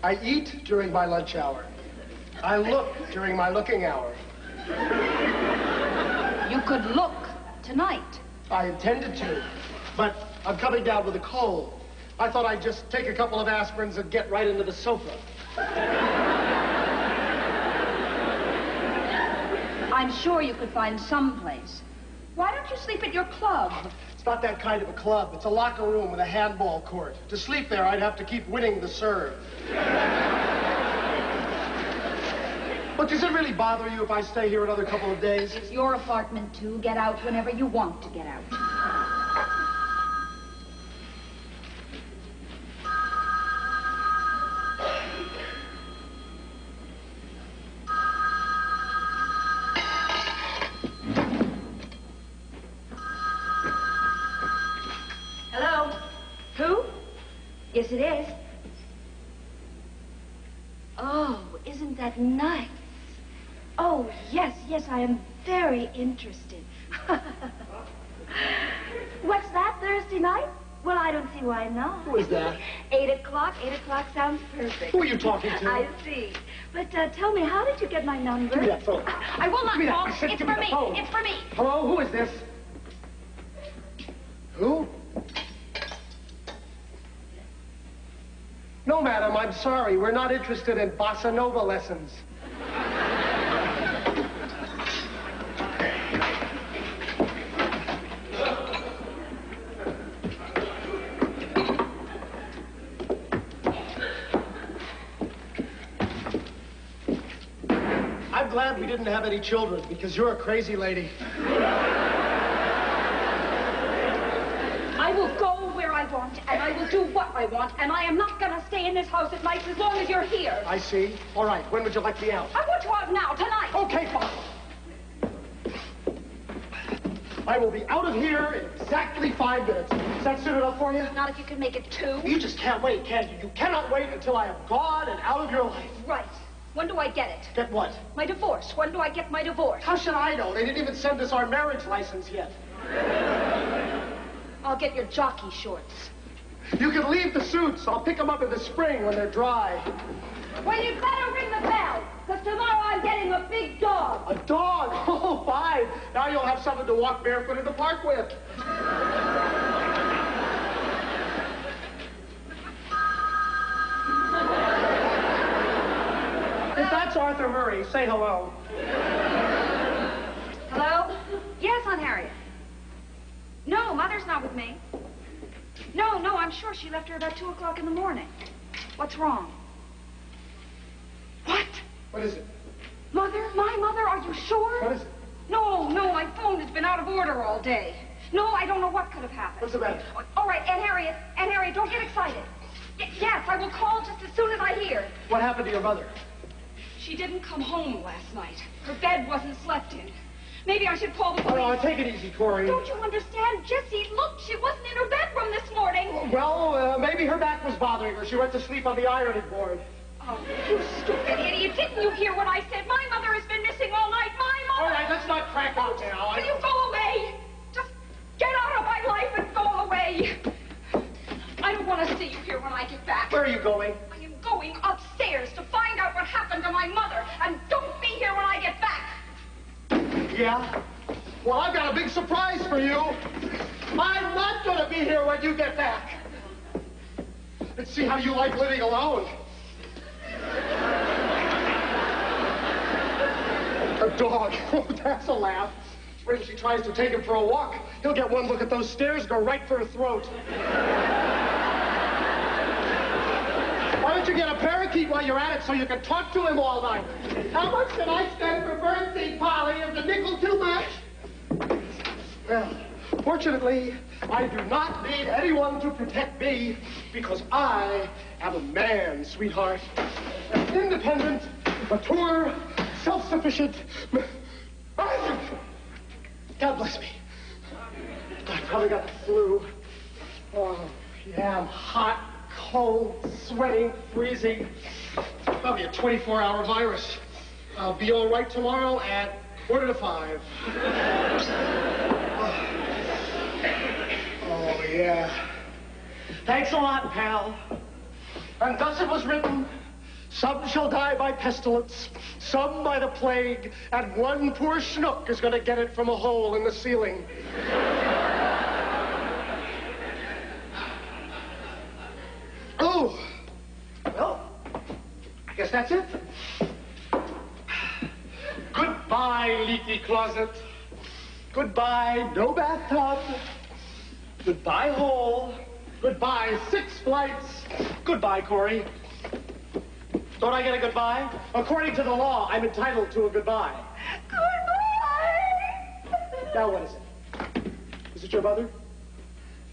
I eat during my lunch hour. I look during my looking hour. You could look tonight. I intended to, but I'm coming down with a cold. I thought I'd just take a couple of aspirins and get right into the sofa. I'm sure you could find some place. Why don't you sleep at your club? It's not that kind of a club. It's a locker room with a handball court. To sleep there, I'd have to keep winning the serve. But does it really bother you if I stay here another couple of days? It's your apartment, too. Get out whenever you want to get out. Hello? Who? Yes, it is. Oh, isn't that nice? Oh, yes, I am very interested. What's that, Thursday night? Well, I don't see why not. Who is that? 8 o'clock. 8 o'clock sounds perfect. Who are you talking to? I see. But tell me, how did you get my number? Give me that phone. I will not, Paul. I said It's give me for the me. phone. It's for me. Hello, who is this? Who? No, madam, Madam, I'm sorry. We're not interested in bossa nova lessons. I'm glad we didn't have any children, because you're a crazy lady. I will go where I want, and I will do what I want, and I am not gonna stay in this house at night as long as you're here. I see. All right, when would you like me out? I want you out now, tonight. Okay, fine. I will be out of here in exactly 5 minutes. Is that soon enough for you? Not if you can make it 2. You just can't wait, can you? You cannot wait until I am gone and out of your life. Right. When do I get it? Get what? My divorce. When do I get my divorce? How should I know? They didn't even send us our marriage license yet. I'll get your jockey shorts. You can leave the suits. I'll pick them up in the spring when they're dry. Well, you better ring the bell, because tomorrow I'm getting a big dog. A dog? Oh, fine. Now you'll have someone to walk barefoot in the park with. If that's Arthur Murray, say hello. Hello? Yes, Aunt Harriet. No, Mother's not with me. No, I'm sure she left her about 2 o'clock in the morning. What's wrong? What? What is it? Mother? My mother? Are you sure? What is it? No, my phone has been out of order all day. No, I don't know what could have happened. What's the matter? All right, Aunt Harriet, don't get excited. Yes, I will call just as soon as I hear. What happened to your mother? She didn't come home last night. Her bed wasn't slept in. Maybe I should call the police. Oh, take it easy, Corrie. Don't you understand? Jesse, look, she wasn't in her bedroom this morning. Well, maybe her back was bothering her. She went to sleep on the ironing board. Oh, you stupid idiot. Didn't you hear what I said? My mother has been missing all night. My mother. All right, let's not crack out now. Will you go away? Just get out of my life and go away. I don't want to see you here when I get back. Where are you going? I am going upstairs to find out what happened to my mother. And don't be here when I get back. Yeah? Well, I've got a big surprise for you. I'm not going to be here when you get back. Let's see how you like living alone. A dog. Oh, that's a laugh. When she tries to take him for a walk, he'll get one look at those stairs, go right for her throat. Why don't you get a parakeet while you're at it so you can talk to him all night? How much can I spend for birthday, Polly? Is the nickel too much? Well, fortunately, I do not need anyone to protect me because I am a man, sweetheart. An independent, mature, self-sufficient... God bless me. I probably got the flu. Oh, yeah, I'm hot, cold, sweating, freezing. Probably a 24-hour virus. I'll be all right tomorrow at 4:45. Oh, yeah. Thanks a lot, pal. And thus it was written, some shall die by pestilence, some by the plague, and one poor schnook is going to get it from a hole in the ceiling. Oh, well, I guess that's it. Goodbye, leaky closet. Goodbye, no bathtub. Goodbye, hole. Goodbye, 6 flights. Goodbye, Corrie. Don't I get a goodbye? According to the law, I'm entitled to a goodbye. Goodbye. Now what is it? Is it your mother?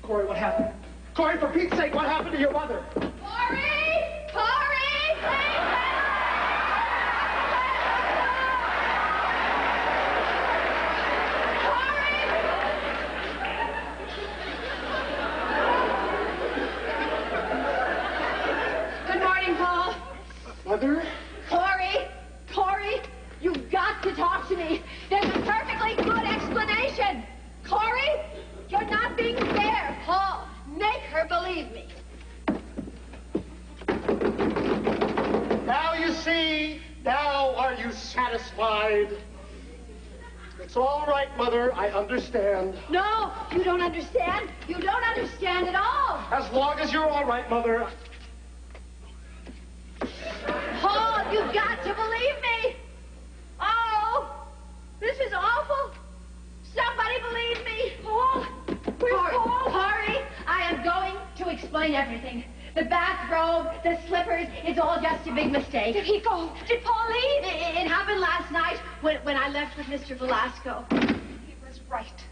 Corrie, what happened? Corrie, for Pete's sake, what happened to your mother? Corrie! Corrie! Good morning, Paul. Mother? Corrie, you've got to talk to me. There's a perfectly good explanation. Corrie, you're not being fair. Paul, make her believe me. Now you see, now are you satisfied? It's all right, Mother, I understand. No, you don't understand. You don't understand at all. As long as you're all right, Mother. You've got to believe me. Oh, this is awful. Somebody believe me. Paul? Where's Paul? Corrie, I am going to explain everything. The bathrobe, the slippers, it's all just a big mistake. Did he go? Did Paul leave? It happened last night when I left with Mr. Velasco. He was right.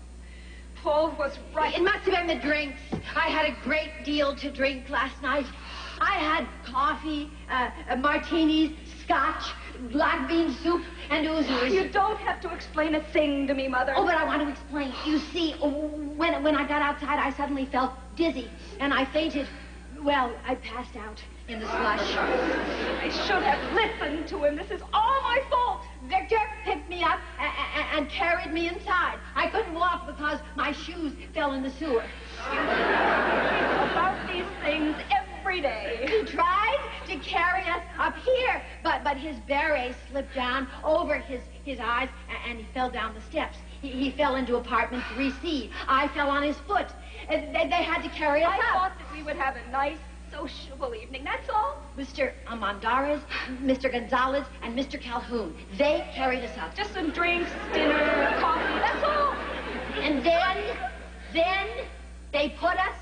Paul was right. It must have been the drinks. I had a great deal to drink last night. I had coffee, martinis, scotch, black bean soup, and oozers. You don't have to explain a thing to me, Mother. Oh, but I want to explain. You see, when I got outside, I suddenly felt dizzy, and I fainted. Well, I passed out in the slush. I should have listened to him. This is all my fault. Victor picked me up and carried me inside. I couldn't walk because my shoes fell in the sewer. About these things every day. He tried to carry us up here, but his beret slipped down over his eyes, and he fell down the steps. He fell into apartment 3C. I fell on his foot. They had to carry us I up. thought that we would have a nice, sociable evening, that's all. Mr. Amandares, Mr. Gonzalez, and Mr. Calhoun. They carried us up. Just some drinks, dinner, coffee, that's all. And then they put us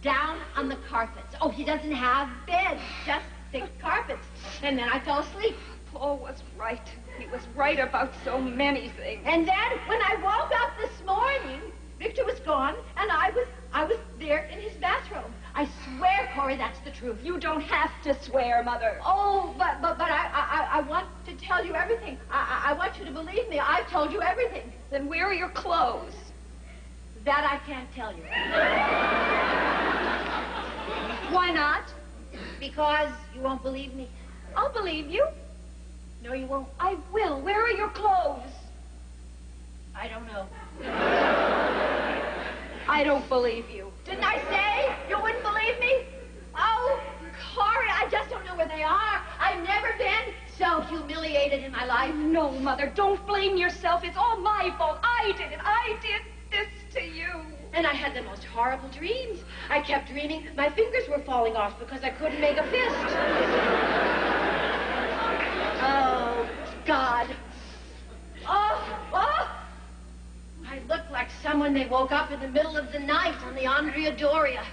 down on the carpets. Oh, he doesn't have beds, just thick carpets. And then I fell asleep. Paul was right. He was right about so many things. And then when I woke up this morning, Victor was gone, and I was there in his bathrobe. I swear, Corrie, that's the truth. You don't have to swear, Mother. Oh, but I want to tell you everything. I want you to believe me. I've told you everything. Then where are your clothes? That I can't tell you. Why not? Because you won't believe me. I'll believe you. No, you won't. I will. Where are your clothes? I don't know. I don't believe you. Didn't I say you wouldn't believe me? Oh, Corrie, I just don't know where they are. I've never been so humiliated in my life. No, Mother, don't blame yourself. It's all my fault. I did it. I did this to you. And I had the most horrible dreams. I kept dreaming my fingers were falling off because I couldn't make a fist. Oh, God. Oh! I looked like someone they woke up in the middle of the night on the Andrea Doria.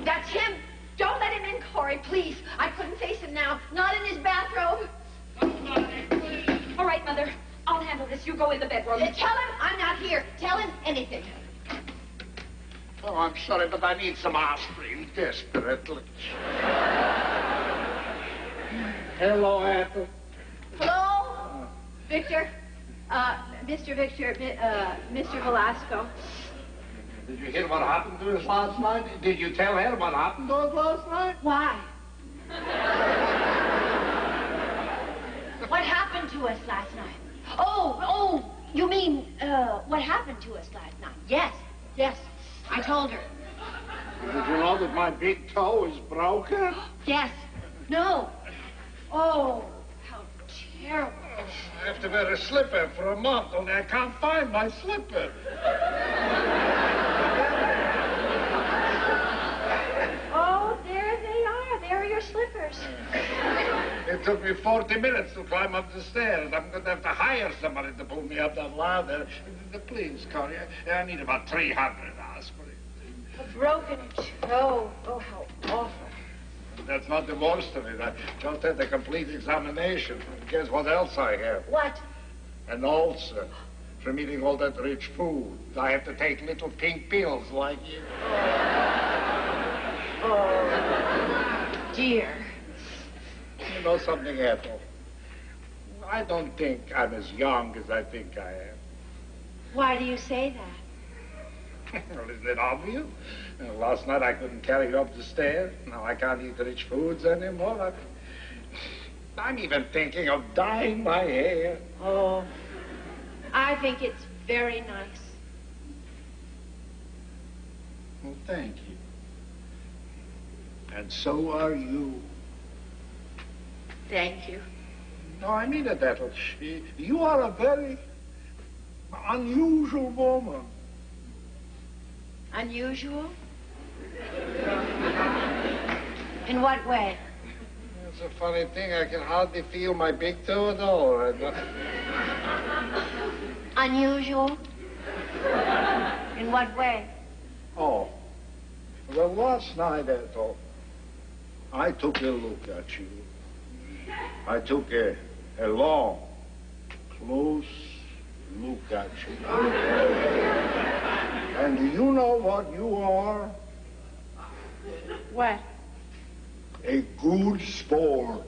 That's him. Don't let him in, Corrie, please. I couldn't face him now. Not in his bathrobe. All right, Mother. I'll handle this. You go in the bedroom. Tell him I'm not here. Tell him anything. Oh, I'm sorry, but I need some aspirin desperately. Hello, Ethel. Hello? Victor? Mr. Velasco. Did you hear what happened to us last night? Did you tell her what happened to us last night? Why? What happened to us last night? Oh, you mean, what happened to us last night? Yes, I told her. Did you know that my big toe is broken? Yes. No. Oh, how terrible. I have to wear a slipper for a month, only I can't find my slipper. Oh, there they are. There are your slippers. It took me 40 minutes to climb up the stairs. I'm going to have to hire somebody to pull me up that ladder. Please, Corrie, I need about 300 aspirin. A broken toe. Oh, how awful. That's not the worst of it. I just had a complete examination. Guess what else I have? What? An ulcer from eating all that rich food. I have to take little pink pills like you. Oh, dear. You know something, Ethel? I don't think I'm as young as I think I am. Why do you say that? Well, isn't it obvious? Last night I couldn't carry you up the stairs. Now I can't eat rich foods anymore. I'm even thinking of dyeing my hair. Oh, I think it's very nice. Well, thank you. And so are you. Thank you. No, I mean it, Ethel. You are a very unusual woman. Unusual? In what way? It's a funny thing. I can hardly feel my big toe at all. Unusual? In what way? Oh. Well, last night, Ethel, I took a look at you. I took a long, close look at you. And do you know what you are? What? A good sport.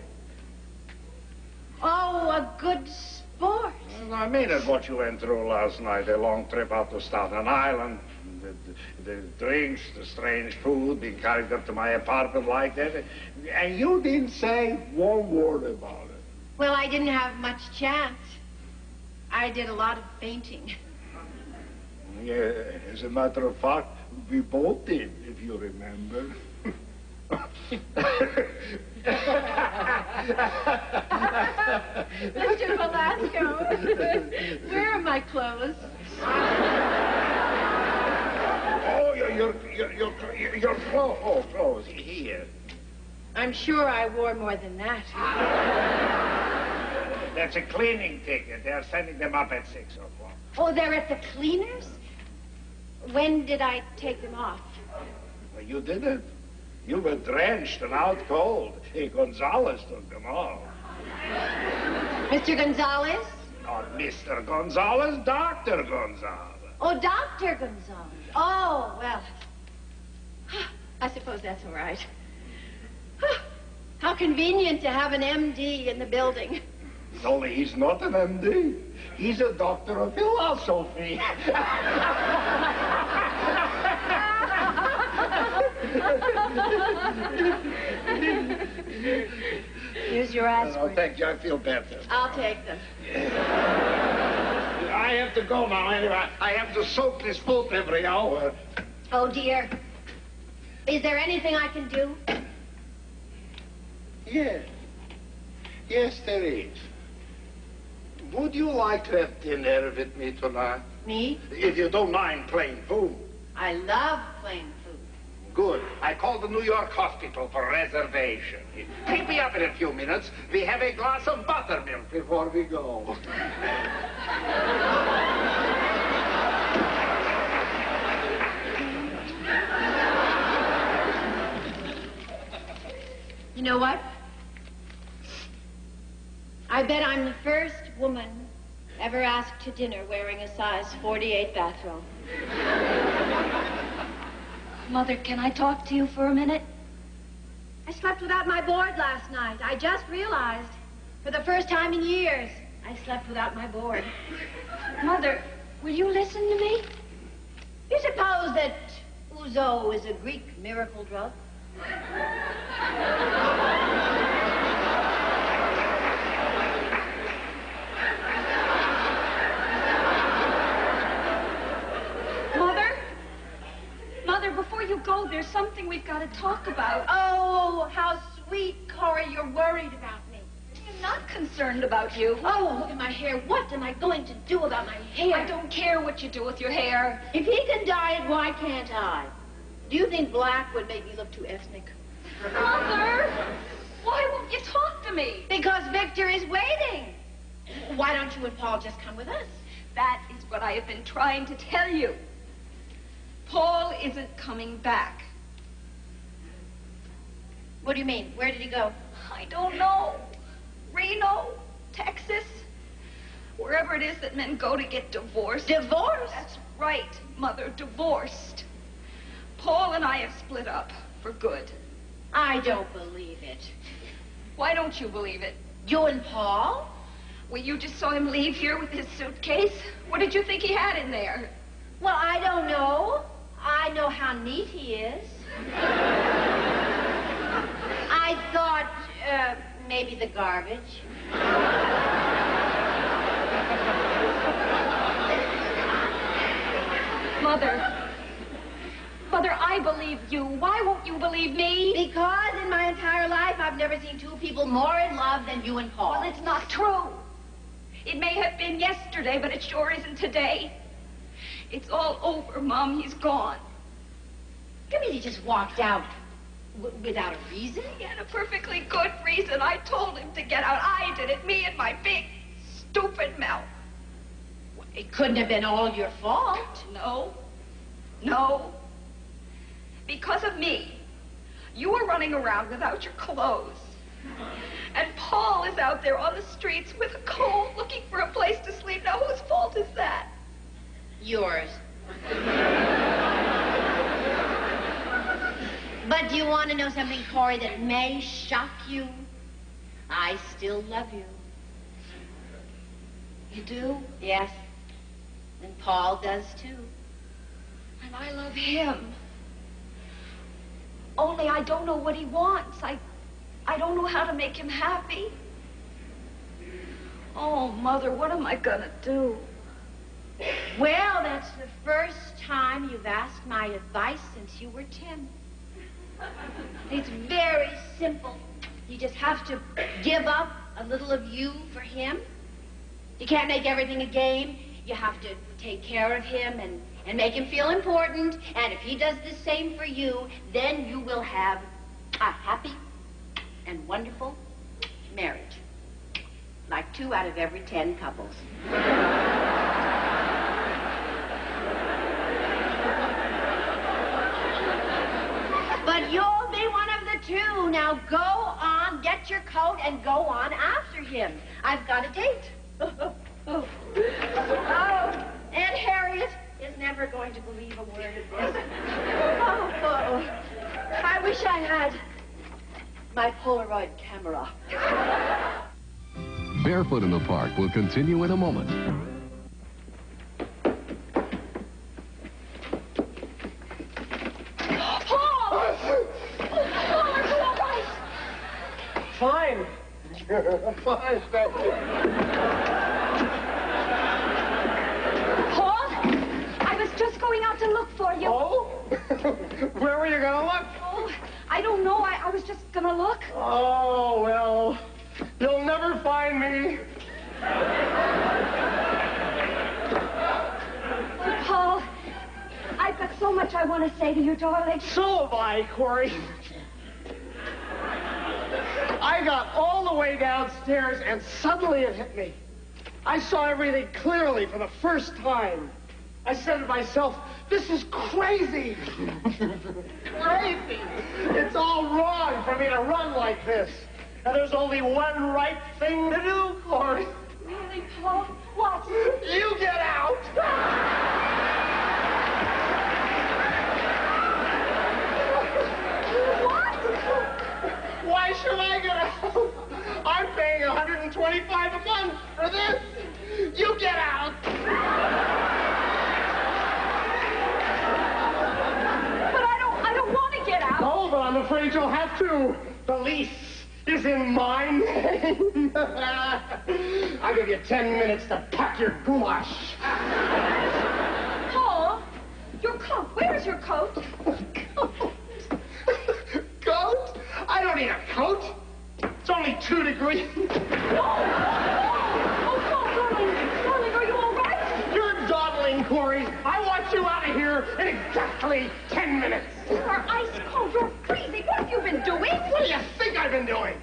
Oh, a good sport. Well, I mean it, what you went through last night. A long trip out to Staten Island. The drinks, the strange food, being carried up to my apartment like that. And you didn't say one word about it. Well, I didn't have much chance. I did a lot of fainting. Yeah, as a matter of fact, we both did, if you remember. Mr. Velasco, where are my clothes? Oh, your clothes here. I'm sure I wore more than that. That's a cleaning ticket. They're sending them up at 6 o'clock. Oh, they're at the cleaners? When did I take them off? Well, you didn't. You were drenched and out cold. Hey, Gonzalez took them off. Mr. Gonzalez? Not Mr. Gonzalez, Dr. Gonzalez. Oh, Dr. Gonzalez. Oh, well. I suppose that's all right. How convenient to have an MD in the building. Only he's not an MD. He's a doctor of philosophy. Here's your aspirin. Oh, thank you. I feel better. I'll take them. I have to go now anyway. I have to soak this boot every hour. Oh, dear. Is there anything I can do? Yes. Yes, there is. Would you like to have dinner with me tonight? Me? If you don't mind plain food. I love plain food. Good. I called the New York hospital for reservation. Pick me up in a few minutes. We have a glass of buttermilk before we go. You know what? I bet I'm the first woman ever asked to dinner wearing a size 48 bathrobe. Mother, can I talk to you for a minute? I slept without my board last night. I just realized, for the first time in years, I slept without my board. Mother, will you listen to me? You suppose that ouzo is a Greek miracle drug? Mother, before you go, there's something we've got to talk about. Oh, how sweet, Corrie. You're worried about me. I'm not concerned about you. Oh, look at my hair. What am I going to do about my hair? I don't care what you do with your hair. If he can dye it, why can't I? Do you think black would make me look too ethnic? Mother, why won't you talk to me? Because Victor is waiting. Why don't you and Paul just come with us? That is what I have been trying to tell you. Paul isn't coming back. What do you mean? Where did he go? I don't know. Reno, Texas, wherever it is that men go to get divorced. Divorced? That's right, Mother, divorced. Paul and I have split up for good. I don't believe it. Why don't you believe it? You and Paul? Well, you just saw him leave here with his suitcase. What did you think he had in there? Well, I don't know. I know how neat he is. I thought, maybe the garbage. Mother, I believe you. Why won't you believe me? Because in my entire life, I've never seen two people more in love than you and Paul. Well, it's not true. It may have been yesterday, but it sure isn't today. It's all over, Mom. He's gone. You mean he just walked out? Without a reason? He had a perfectly good reason. I told him to get out. I did it, me and my big, stupid mouth. It couldn't have been all your fault. No. No. Because of me. You were running around without your clothes. And Paul is out there on the streets with a cold, looking for a place to sleep. Now, whose fault is that? Yours. But do you want to know something, Corrie, that may shock you? I still love you. You do? Yes. And Paul does, too. And I love him. Only I don't know what he wants. I don't know how to make him happy. Oh, Mother, what am I gonna do? Well, that's the first time you've asked my advice since you were 10. It's very simple. You just have to give up a little of you for him. You can't make everything a game. You have to take care of him and make him feel important. And if he does the same for you, then you will have a happy and wonderful marriage. Like 2 out of every 10 couples. But you'll be one of the 2. Now go on, get your coat, and go on after him. I've got a date. Oh, Aunt Harriet is never going to believe a word of this. Oh, I wish I had my Polaroid camera. Barefoot in the Park will continue in a moment. Fine. Fine, thank you. Paul, I was just going out to look for you. Oh? Where were you gonna look? Oh, I don't know. I was just gonna look. Oh, well, you'll never find me. Oh, Paul, I've got so much I want to say to you, darling. So have I, Corrie. I got all the way downstairs, and suddenly it hit me. I saw everything clearly for the first time. I said to myself, this is crazy. Crazy. It's all wrong for me to run like this. And there's only one right thing to do, Corrie. Really, Paul? What? You get out. Why should I get out? I'm paying $125 a month for this. You get out. But I don't want to get out. Oh, but I'm afraid you'll have to. The lease is in my name. I'll give you 10 minutes to pack your goulash. Paul, your coat. Where's your coat? Coat? I don't need a coat. It's only 2 degrees. Oh, Paul, darling, are you all right? You're dawdling, Corrie. I want you out of here in exactly 10 minutes. You're ice cold. You're freezing. What have you been doing? What do you think I've been doing?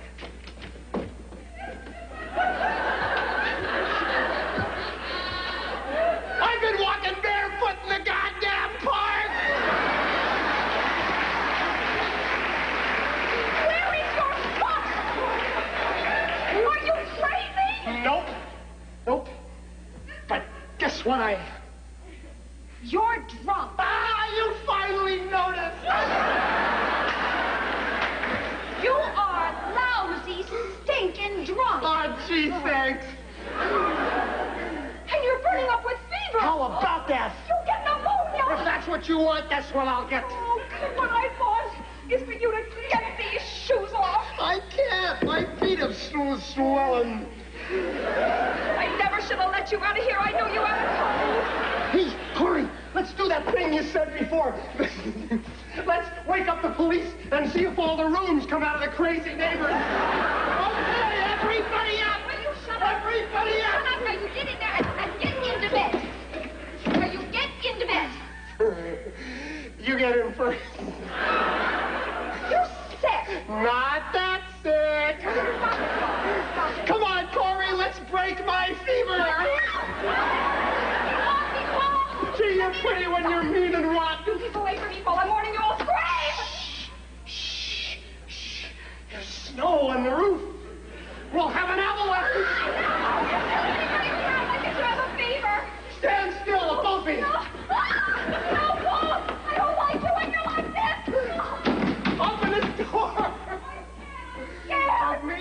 I've been walking barefoot in the goddamn park. Where is your foot? Are you crazy? Nope. Nope. But guess what You're drunk. Ah, you finally noticed. You are lousy, stinking drunk. Oh, gee, thanks. And you're burning up with fever. How about that? You'll get pneumonia. If that's what you want, that's what I'll get. Oh, what I want is for you to get these shoes off. I can't. My feet have swollen. I never should have let you out of here. I knew you had a cold. Hey, Corrie, let's do that thing you said before. Let's wake up the police and see if all the rooms come out of the crazy neighbors. Okay, everybody up! Will you shut up? Everybody up! Shut up. Now you get in there and get into bed. Now you get into bed. You get in first. You high fever. Gee, you're pretty when you're mean and rotten. Keep away from me, Paul. I'm warning you, I'll scream. Shh. There's snow on the roof. We'll have an avalanche. I think you have a fever. Stand still, above me. No, Paul. I don't like you when you're like this. Open this door. Yeah. Of me?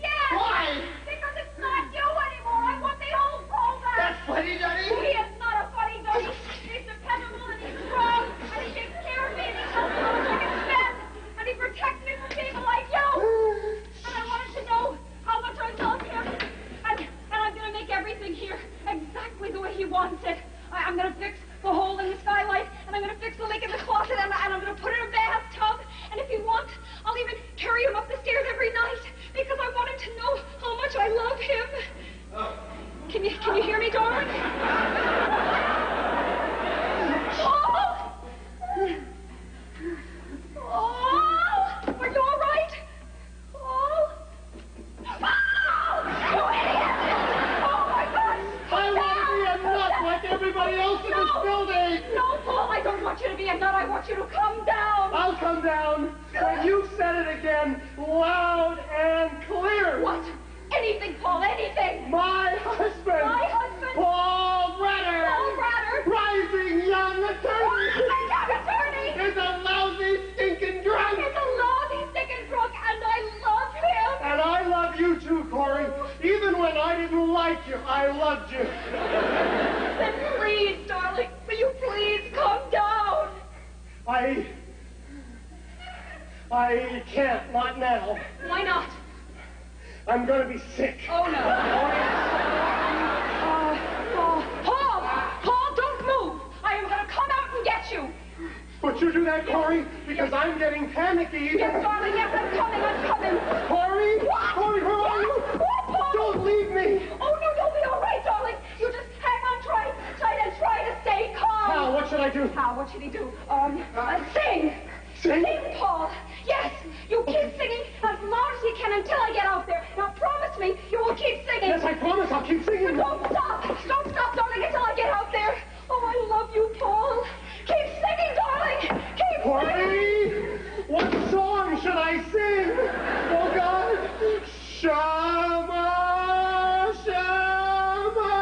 Yes! Why? Because it's not you anymore. I want the old Paul back. That fuddy-duddy? He is not a funny-duddy. He's dependable and he's strong. And he takes care of me and he tells me how much I can spend. And he protects me from people like you. And I wanted to know how much I love him. And I'm going to make everything here exactly the way he wants it. I'm going to fix the hole in the skylight. And I'm going to fix the leak in the closet. And I'm going to put in a bathtub. And if he wants, I'll even carry him up the stairs every night. Because I want him to know how much I love him. Can you hear me, darling? Oh! Oh! Are you all right? Oh! Oh! You idiot! Oh, my God! I want to be a nut like everybody else in this building. No, Paul, I don't want you to be a nut. I want you to come down. I'll come down when you said it again, loud and clear. What? Anything, Paul, anything. My husband. My husband. Paul Bratter. Paul Bratter. Rising young attorney. Young attorney. Is a lousy, stinking drunk. He's a lousy, stinking drunk, and I love him. And I love you too, Corrie. Even when I didn't like you, I loved you. Then please, darling, will you please come down? I can't, not now. Why not? I'm going to be sick. Oh, no. Paul, don't move. I am going to come out and get you. Would you do that, Corrie? Because I'm getting panicky. Yes, darling, yes, I'm coming. Corrie? What? Corrie, where are you? What, Paul? Don't leave me. Oh, no, you'll be all right, darling. You just hang on tight and try to stay calm. How? What should I do? How? What should he do? Sing. Sing? Sing, Paul. Yes, you keep singing as loud as you can until I get out there. Now, promise me you will keep singing. Yes, I promise I'll keep singing. Don't stop. Don't stop, darling, until I get out there. Oh, I love you, Paul. Keep singing, darling. Keep Corrie, what song should I sing? Oh, God. Shama, Shama.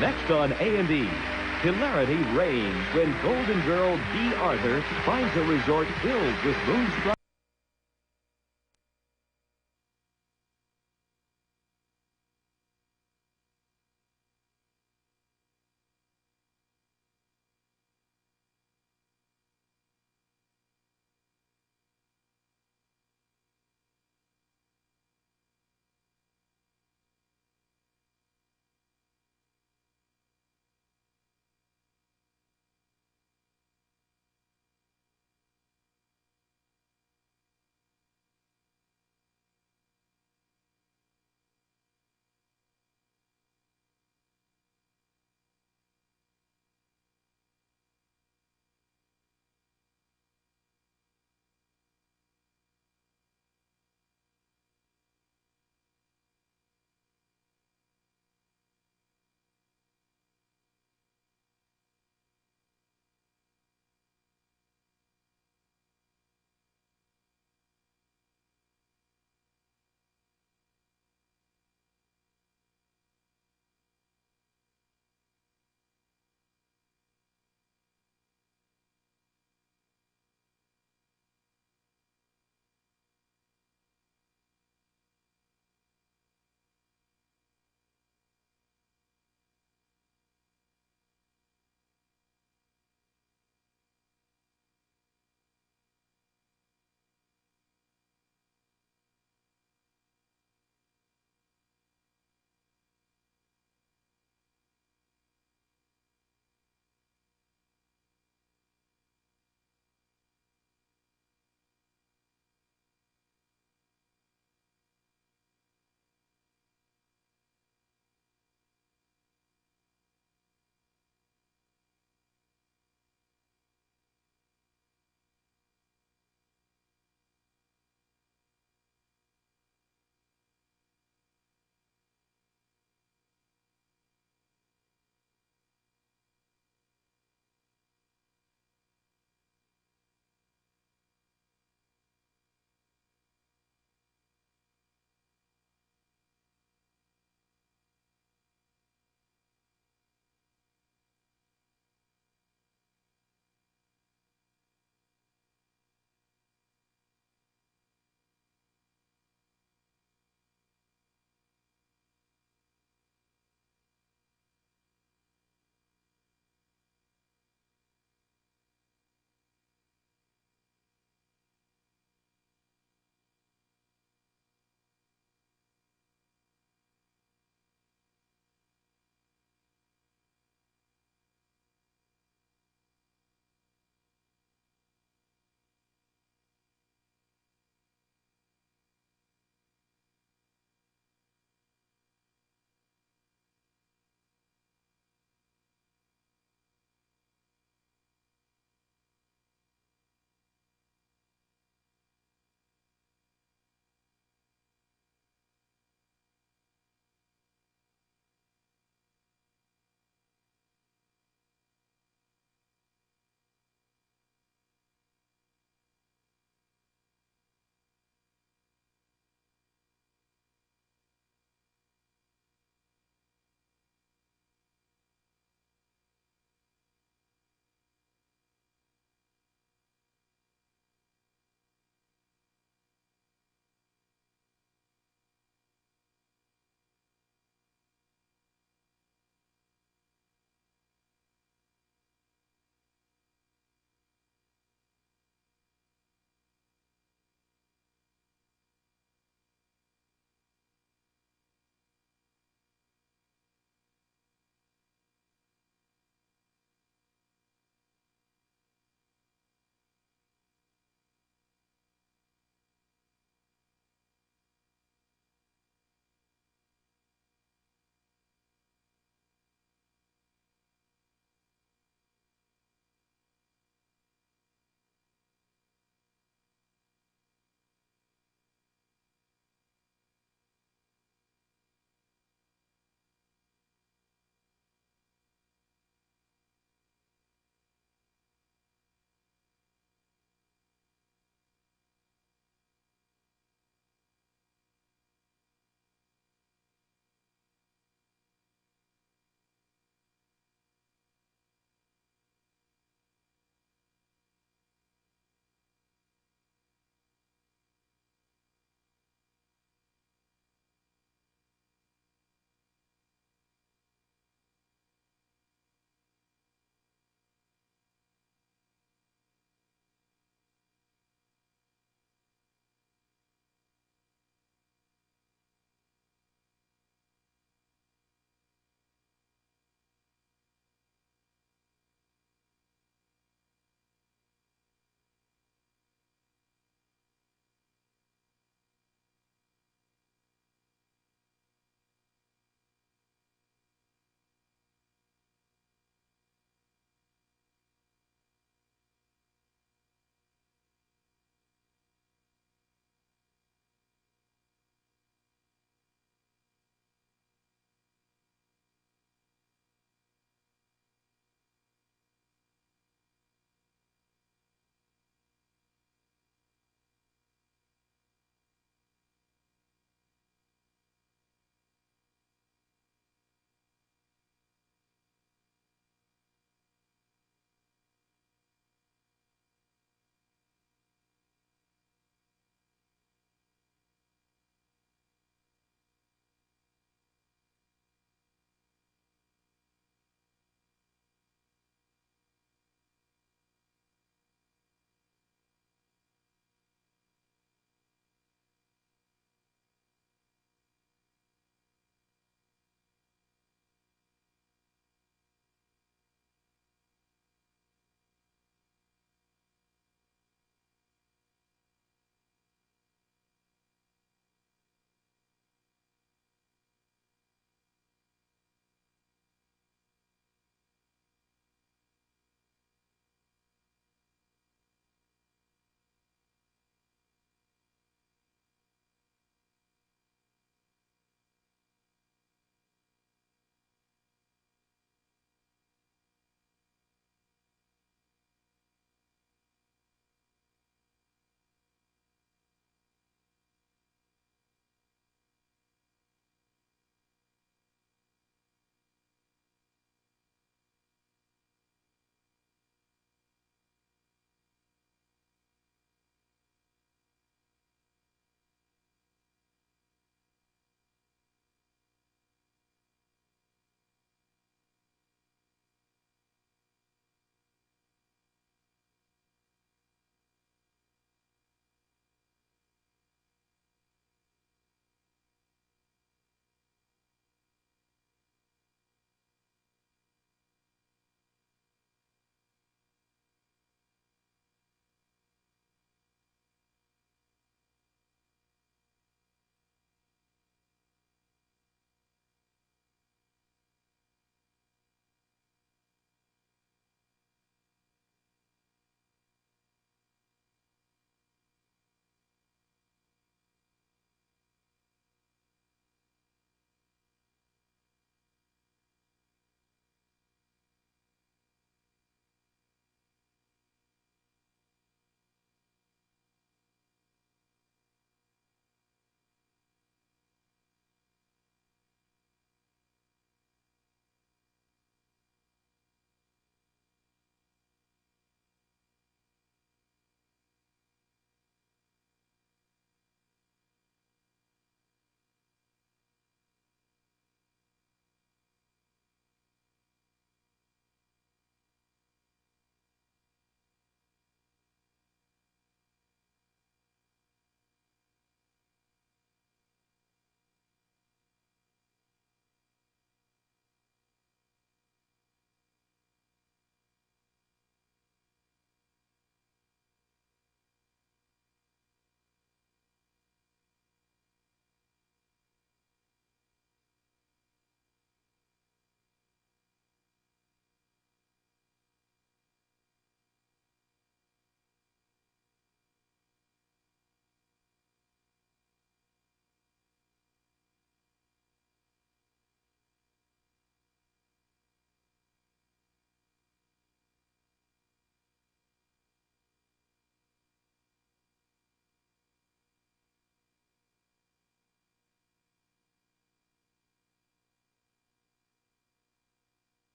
Next on A&E, hilarity reigns when Golden Girl Dee Arthur finds a resort filled with moonstruck